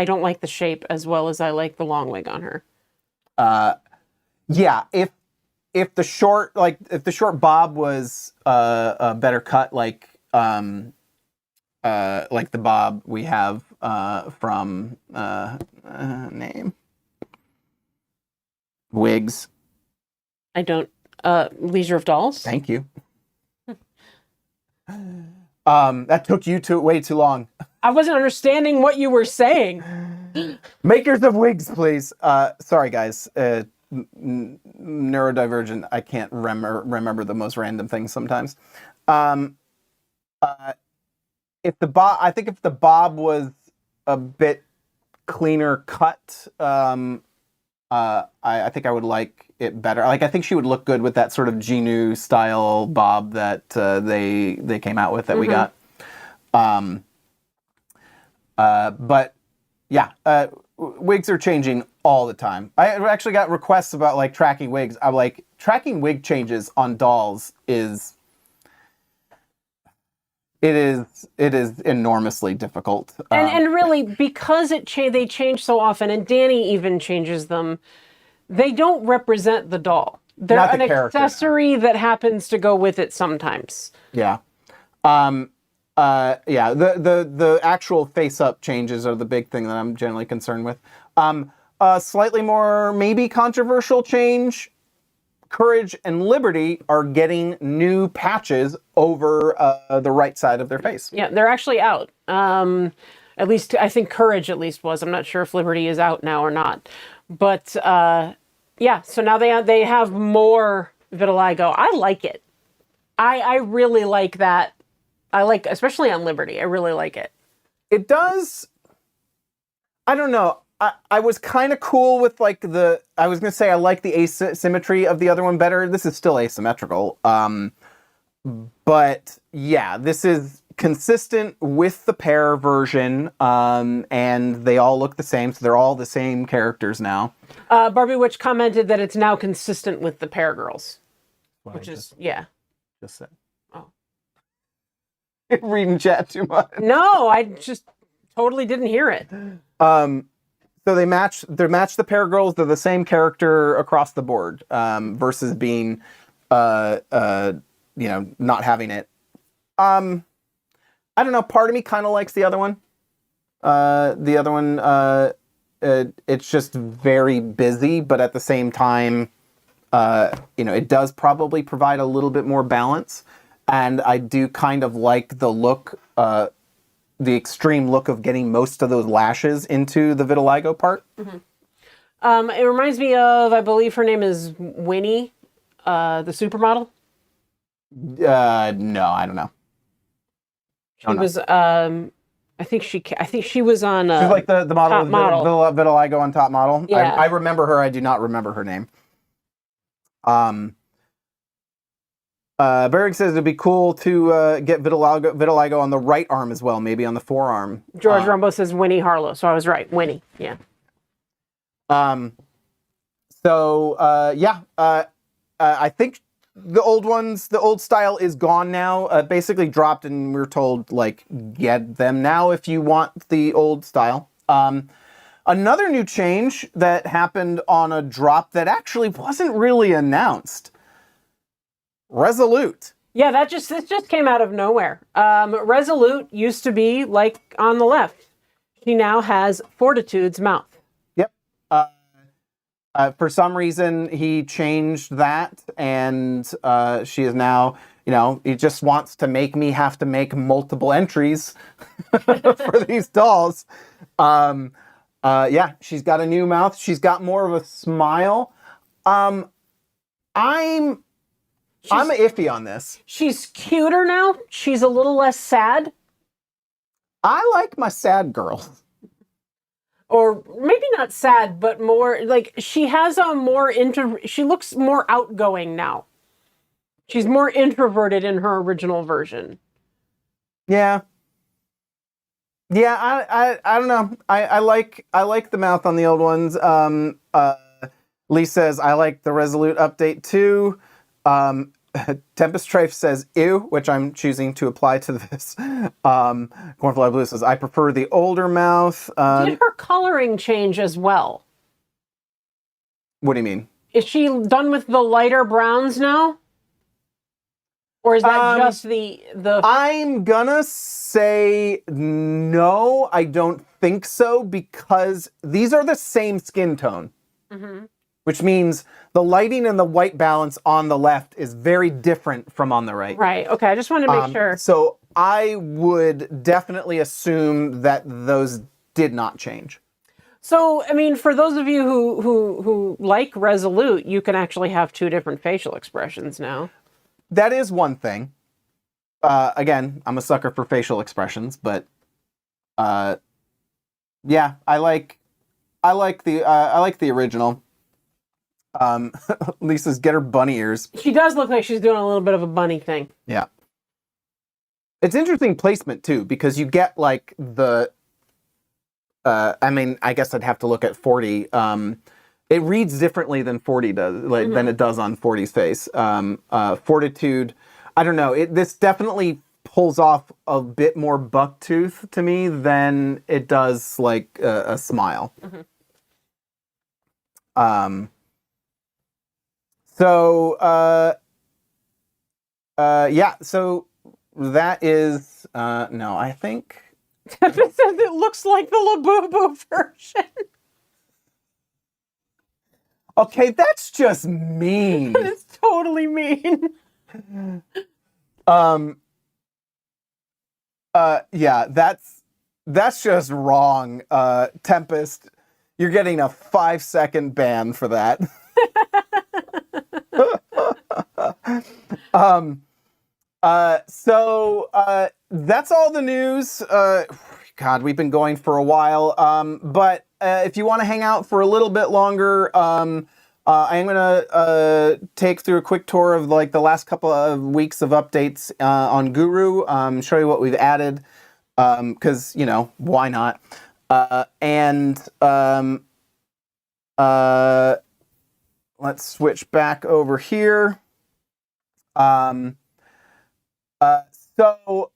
don't like the shape as well as I like the long wig on her. Yeah, if the short bob was a better cut, like the bob we have from name wigs. I don't Leisure of Dolls. Thank you. That took you way too long. I wasn't understanding what you were saying. Makers of wigs, please. Sorry, guys. Neurodivergent. I can't remember the most random things sometimes. If the bob was a bit cleaner cut, I think I would like it better. Like, I think she would look good with that sort of Genu style bob that they came out with that we got. But yeah, wigs are changing all the time. I actually got requests about like tracking wigs. I'm like, tracking wig changes on dolls is enormously difficult. And really, because they change so often, and Danny even changes them, they don't represent the doll. They're Not an the character. accessory that happens to go with it sometimes. Yeah. Yeah, the actual face-up changes are the big thing that I'm generally concerned with. A slightly more maybe controversial change, Courage and Liberty are getting new patches over the right side of their face. Yeah, they're actually out. At least, I think Courage at least was. I'm not sure if Liberty is out now or not. But, yeah, so now they have more vitiligo. I like it. I really like that. I like, especially on Liberty, I really like it. It does, I don't know. I was kind of cool with like I was going to say I like the asymmetry of the other one better. This is still asymmetrical. But yeah, this is consistent with the pair version. And they all look the same. So they're all the same characters now. Barbie Witch commented that it's now consistent with the pair girls. Well, which is, yeah. Just said. Oh. Reading chat too much. No, I just totally didn't hear it. So they match the pair girls. They're the same character across the board, versus being, not having it. I don't know. Part of me kind of likes the other one. The other one, it's just very busy, but at the same time, it does probably provide a little bit more balance. And I do kind of like the look, the extreme look of getting most of those lashes into the vitiligo part. Mm-hmm. It reminds me of, I believe her name is Winnie, the supermodel. No, I don't know. She was, I think she was on. She's like the model with vitiligo on Top Model. Yeah. I remember her. I do not remember her name. Berg says it'd be cool to get vitiligo on the right arm as well, maybe on the forearm. George Rumbo says Winnie Harlow, so I was right. Winnie, yeah. I think the old style is gone now. Basically dropped, and we were told like get them now if you want the old style. Another new change that happened on a drop that actually wasn't really announced. Resolute. Yeah, this just came out of nowhere. Resolute used to be like on the left. She now has Fortitude's mouth. Yep. For some reason, he changed that, and she is now, he just wants to make me have to make multiple entries for these dolls. Yeah, she's got a new mouth. She's got more of a smile. I'm I'm iffy on this. She's cuter now. She's a little less sad. I like my sad girl. Or maybe not sad, but more like she has a more she looks more outgoing now. She's more introverted in her original version. Yeah. Yeah, I don't know. I like the mouth on the old ones. Lee says I like the Resolute update too. Tempest Trafe says ew, which I'm choosing to apply to this. Cornflower Blue says I prefer the older mouth. Did her coloring change as well? What do you mean? Is she done with the lighter browns now? Or is that just the... I'm gonna say no, I don't think so, because these are the same skin tone. Mm-hmm. Which means the lighting and the white balance on the left is very different from on the right. Right, okay, I just wanted to make sure. So I would definitely assume that those did not change. So, I mean, for those of you who like Resolute, you can actually have two different facial expressions now. That is one thing. Again, I'm a sucker for facial expressions, but yeah, I like the original. Lisa's get her bunny ears. She does look like she's doing a little bit of a bunny thing. Yeah. It's interesting placement too, because you get like the I mean, I guess I'd have to look at 40. It reads differently than 40 does, like than it does on 40's face. Fortitude, I don't know. This definitely pulls off a bit more buck tooth to me than it does like a smile. So yeah, so that is no, I think it looks like the Labubu version. Okay, that's just mean. It's totally mean. Yeah, that's just wrong. Tempest, you're getting a 5-second ban for that. So that's all the news. God, we've been going for a while. But if you want to hang out for a little bit longer, I am gonna take through a quick tour of like the last couple of weeks of updates on Guru. Show you what we've added, because you know why not? Let's switch back over here. So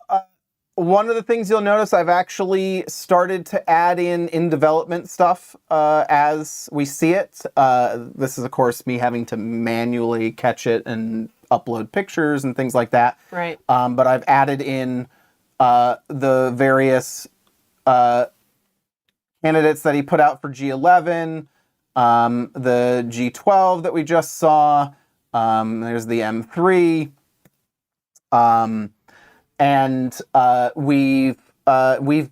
one of the things you'll notice, I've actually started to add in development stuff as we see it. This is, of course, me having to manually catch it and upload pictures and things like that. Right. But I've added in the various candidates that he put out for G11, the G12 that we just saw. There's the M3. And we've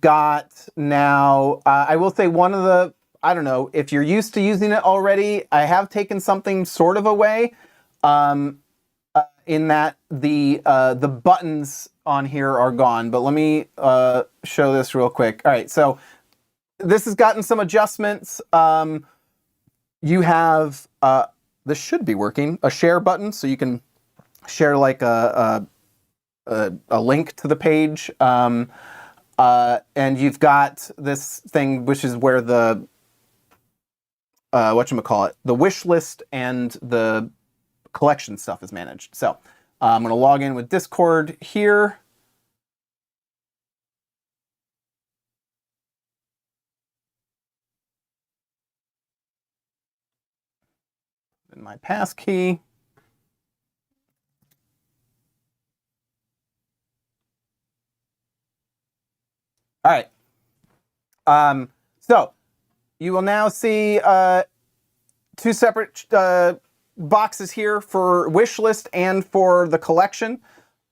got now, I will say one of the, I don't know, if you're used to using it already, I have taken something sort of away, in that the buttons on here are gone. But let me show this real quick. All right, so this has gotten some adjustments. You have, this should be working, a share button, so you can share like a link to the page, and you've got this thing which is where the whatchamacallit, the wish list and the collection stuff is managed. So I'm going to log in with Discord here. And my pass key. All right. So you will now see two separate boxes here for wish list and for the collection.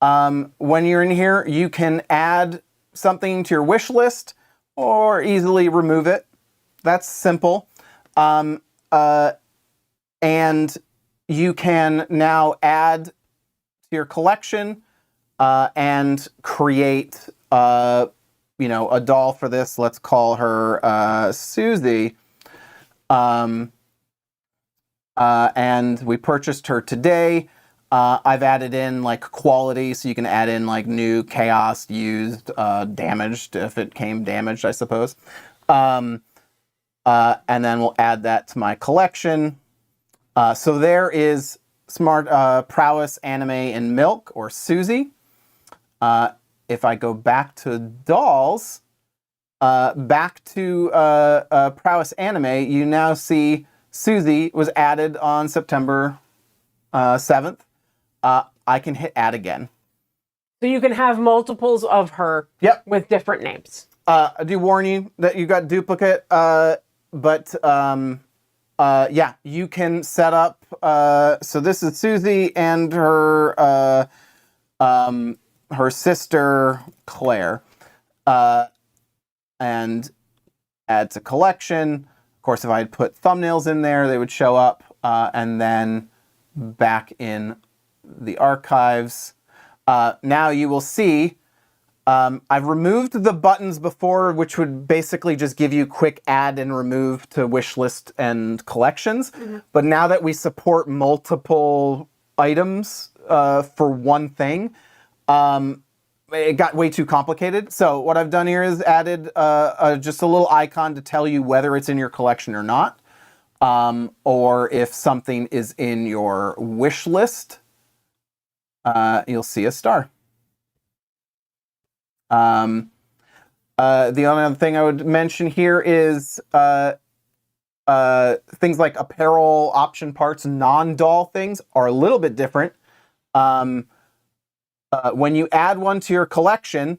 When you're in here, you can add something to your wish list or easily remove it. That's simple. And you can now add to your collection and create, a doll for this. Let's call her Susie. And we purchased her today. I've added in like quality, so you can add in like new, chaos, used, damaged, if it came damaged, I suppose. And then we'll add that to my collection. So there is Smart Prowess Anime in Milk, or Susie. If I go back to dolls, back to Prowess Anime, you now see Susie was added on September 7th. I can hit add again. So you can have multiples of her with different names. I do warn you that you got duplicate, but yeah, you can set up, so this is Susie and her sister Claire, and add to collection. Of course, if I had put thumbnails in there, they would show up, and then back in the archives. Now you will see I've removed the buttons before, which would basically just give you quick add and remove to wish list and collections. Mm-hmm. But now that we support multiple items for one thing, it got way too complicated. So what I've done here is added just a little icon to tell you whether it's in your collection or not, or if something is in your wish list. You'll see a star. The only other thing I would mention here is things like apparel, option parts, non-doll things are a little bit different. When you add one to your collection,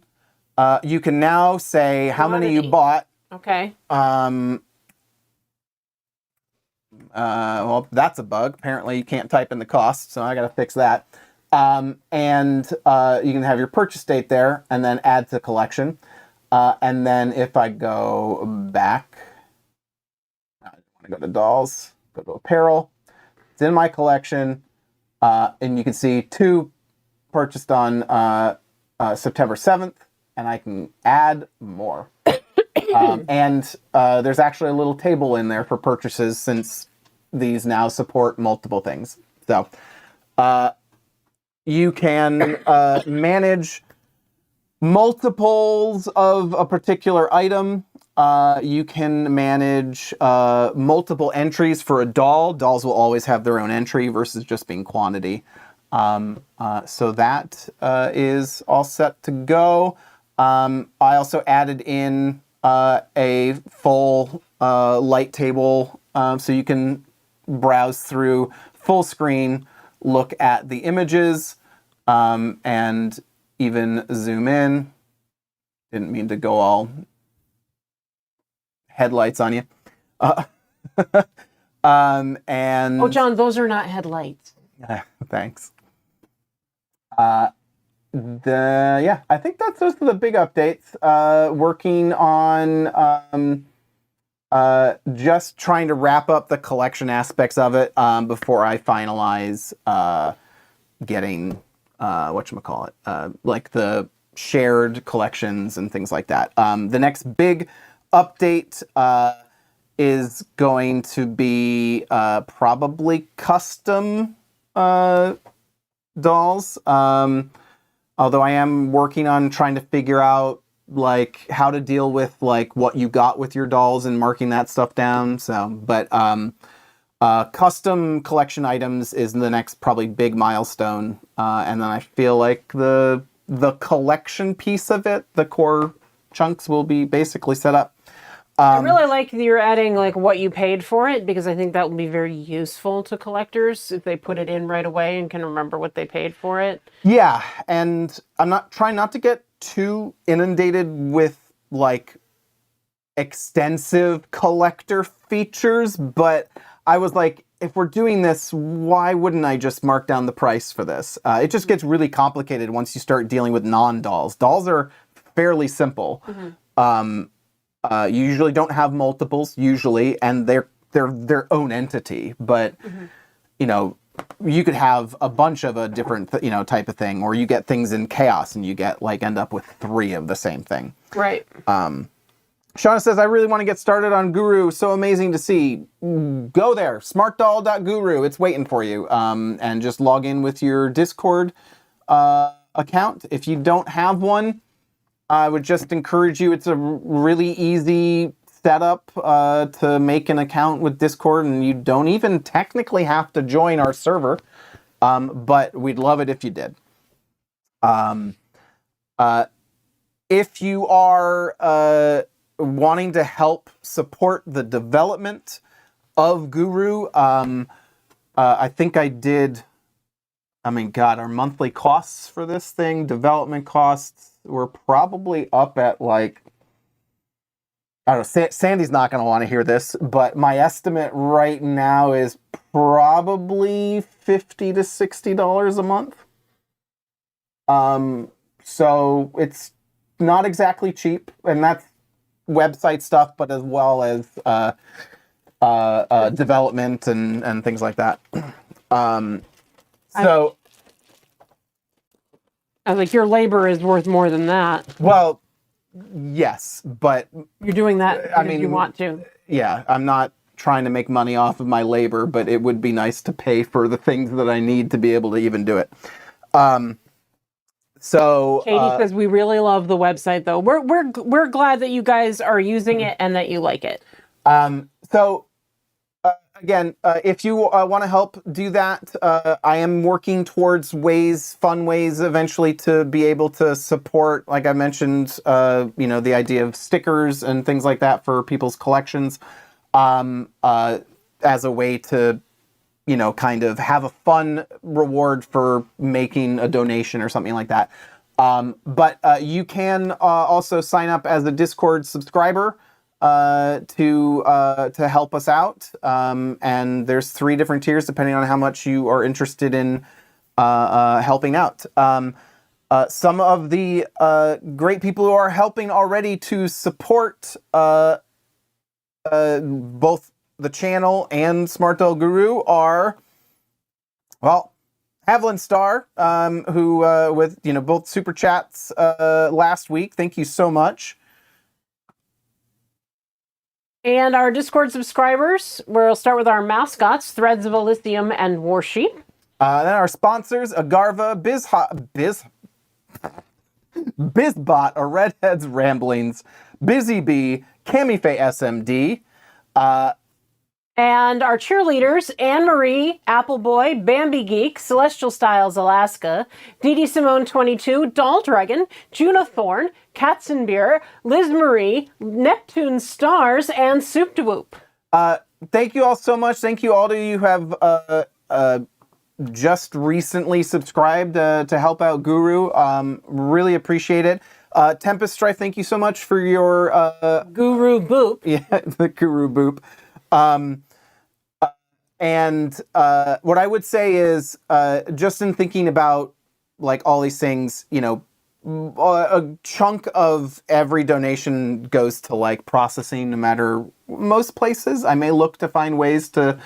you can now say how many you bought. Okay. Well, that's a bug. Apparently you can't type in the cost, so I got to fix that. And you can have your purchase date there and then add to collection. And then if I go back, I want to go to dolls, go to apparel. It's in my collection. And you can see 2 purchased on September 7th, and I can add more. And there's actually a little table in there for purchases, since these now support multiple things. So you can manage multiples of a particular item. You can manage multiple entries for a doll. Dolls will always have their own entry versus just being quantity. So that is all set to go. I also added in a full light table, so you can browse through full screen, look at the images, and even zoom in. Didn't mean to go all headlights on you. And oh, John, those are not headlights. Thanks. I think that's those are the big updates. Working on just trying to wrap up the collection aspects of it before I finalize getting whatchamacallit, like the shared collections and things like that. The next big update is going to be probably custom dolls. Although I am working on trying to figure out like how to deal with like what you got with your dolls and marking that stuff down. So, but custom collection items is the next probably big milestone. And then I feel like the collection piece of it, the core chunks, will be basically set up. I really like that you're adding like what you paid for it, because I think that will be very useful to collectors if they put it in right away and can remember what they paid for it. Yeah, and I'm not trying not to get too inundated with like extensive collector features, but I was like, if we're doing this, why wouldn't I just mark down the price for this? It just gets really complicated once you start dealing with non-dolls. Dolls are fairly simple. Mm-hmm. You usually don't have multiples, usually, and they're their own entity. But, mm-hmm. you could have a bunch of a different, type of thing, or you get things in chaos and you get end up with 3 of the same thing. Right. Shauna says, I really want to get started on Guru. So amazing to see. Go there, smartdoll.guru. It's waiting for you. And just log in with your Discord account. If you don't have one, I would just encourage you. It's a really easy setup to make an account with Discord, and you don't even technically have to join our server. But we'd love it if you did. If you are wanting to help support the development of Guru, I think I did. Our monthly costs for this thing, development costs, were probably up at I don't know, Sandy's not going to want to hear this, but my estimate right now is probably $50 to $60 a month. So it's not exactly cheap, and that's website stuff, but as well as development and things like that. So I was like, your labor is worth more than that. Well, yes, but you're doing that because you want to. Yeah, I'm not trying to make money off of my labor, but it would be nice to pay for the things that I need to be able to even do it. So Katie says we really love the website, though. We're glad that you guys are using it and that you like it. Again, if you want to help do that, I am working towards fun ways eventually to be able to support, like I mentioned, the idea of stickers and things like that for people's collections, as a way to, kind of have a fun reward for making a donation or something like that. But you can also sign up as a Discord subscriber to help us out. And there's 3 different tiers depending on how much you are interested in helping out. Some of the great people who are helping already to support both the channel and Smart Doll Guru are, Evelyn Starr, who with both super chats last week. Thank you so much. And our Discord subscribers, we'll start with our mascots, Threads of Elysium and Warsheep. Then our sponsors, Agarva, Bizbot, A Redhead's Ramblings, Busy Bee, Camife SMD. And our cheerleaders, Anne-Marie, Appleboy, Bambi Geek, Celestial Styles Alaska, Dee Simone 22, Doll Dragon, Juna Thorne, Katzenbeer, Liz Marie, Neptune Stars, and Soup to Whoop. Thank you all so much. Thank you all to you who have just recently subscribed to help out Guru. Really appreciate it. Tempest Strife, thank you so much for your Guru Boop. Yeah, the Guru Boop. And what I would say is, just in thinking about all these things, a chunk of every donation goes to processing, no matter most places. I may look to find ways to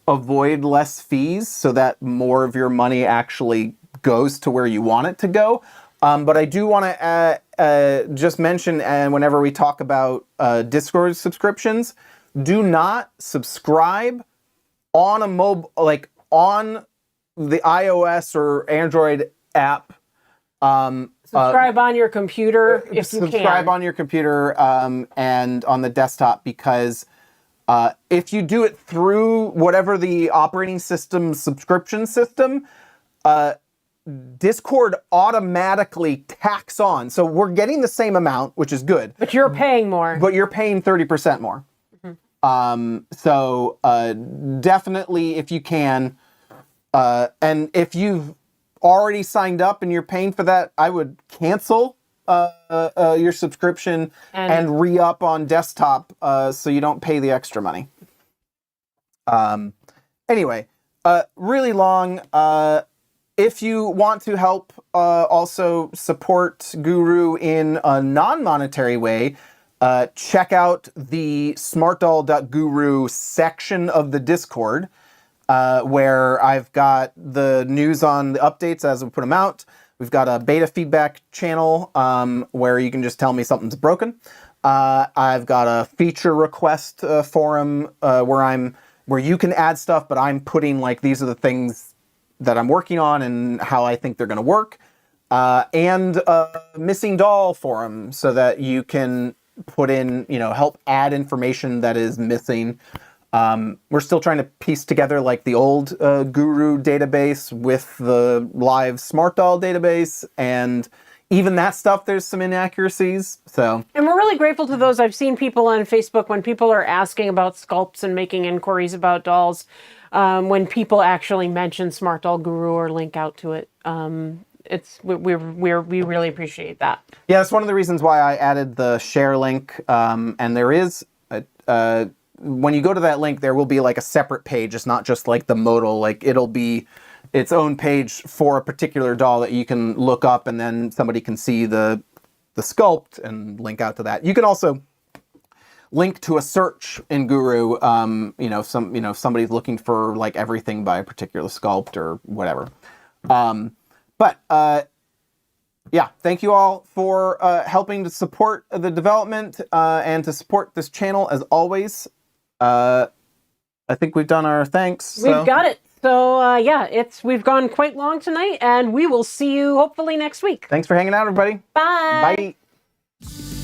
avoid less fees so that more of your money actually goes to where you want it to go. But I do want to just mention, and whenever we talk about Discord subscriptions, do not subscribe on a mobile, on the iOS or Android app. Subscribe on your computer if you can. Subscribe on your computer and on the desktop, because if you do it through whatever the operating system subscription system, Discord automatically tacks on. So we're getting the same amount, which is good. But you're paying more. But you're paying 30% more. So definitely, if you can, and if you've already signed up and you're paying for that, I would cancel your subscription and re-up on desktop so you don't pay the extra money. Anyway, really long. If you want to help also support Guru in a non-monetary way, check out the smartdoll.guru section of the Discord. where I've got the news on the updates as we put them out. We've got a beta feedback channel where you can just tell me something's broken. I've got a feature request forum where you can add stuff, but I'm putting like these are the things that I'm working on and how I think they're going to work. And a missing doll forum so that you can put in, help add information that is missing. We're still trying to piece together like the old Guru database with the live smartdoll database, and even that stuff, there's some inaccuracies. So, and we're really grateful to those. I've seen people on Facebook when people are asking about sculpts and making inquiries about dolls, when people actually mention Smart Doll Guru or link out to it. We really appreciate that. Yeah, that's one of the reasons why I added the share link. And there is when you go to that link, there will be like a separate page. It's not just like the modal, like it'll be its own page for a particular doll that you can look up, and then somebody can see the sculpt and link out to that. You can also link to a search in Guru. If somebody's looking for like everything by a particular sculpt or whatever. Yeah, thank you all for helping to support the development and to support this channel as always. I think we've done our thanks. We've got it. So we've gone quite long tonight, and we will see you hopefully next week. Thanks for hanging out, everybody. Bye. Bye.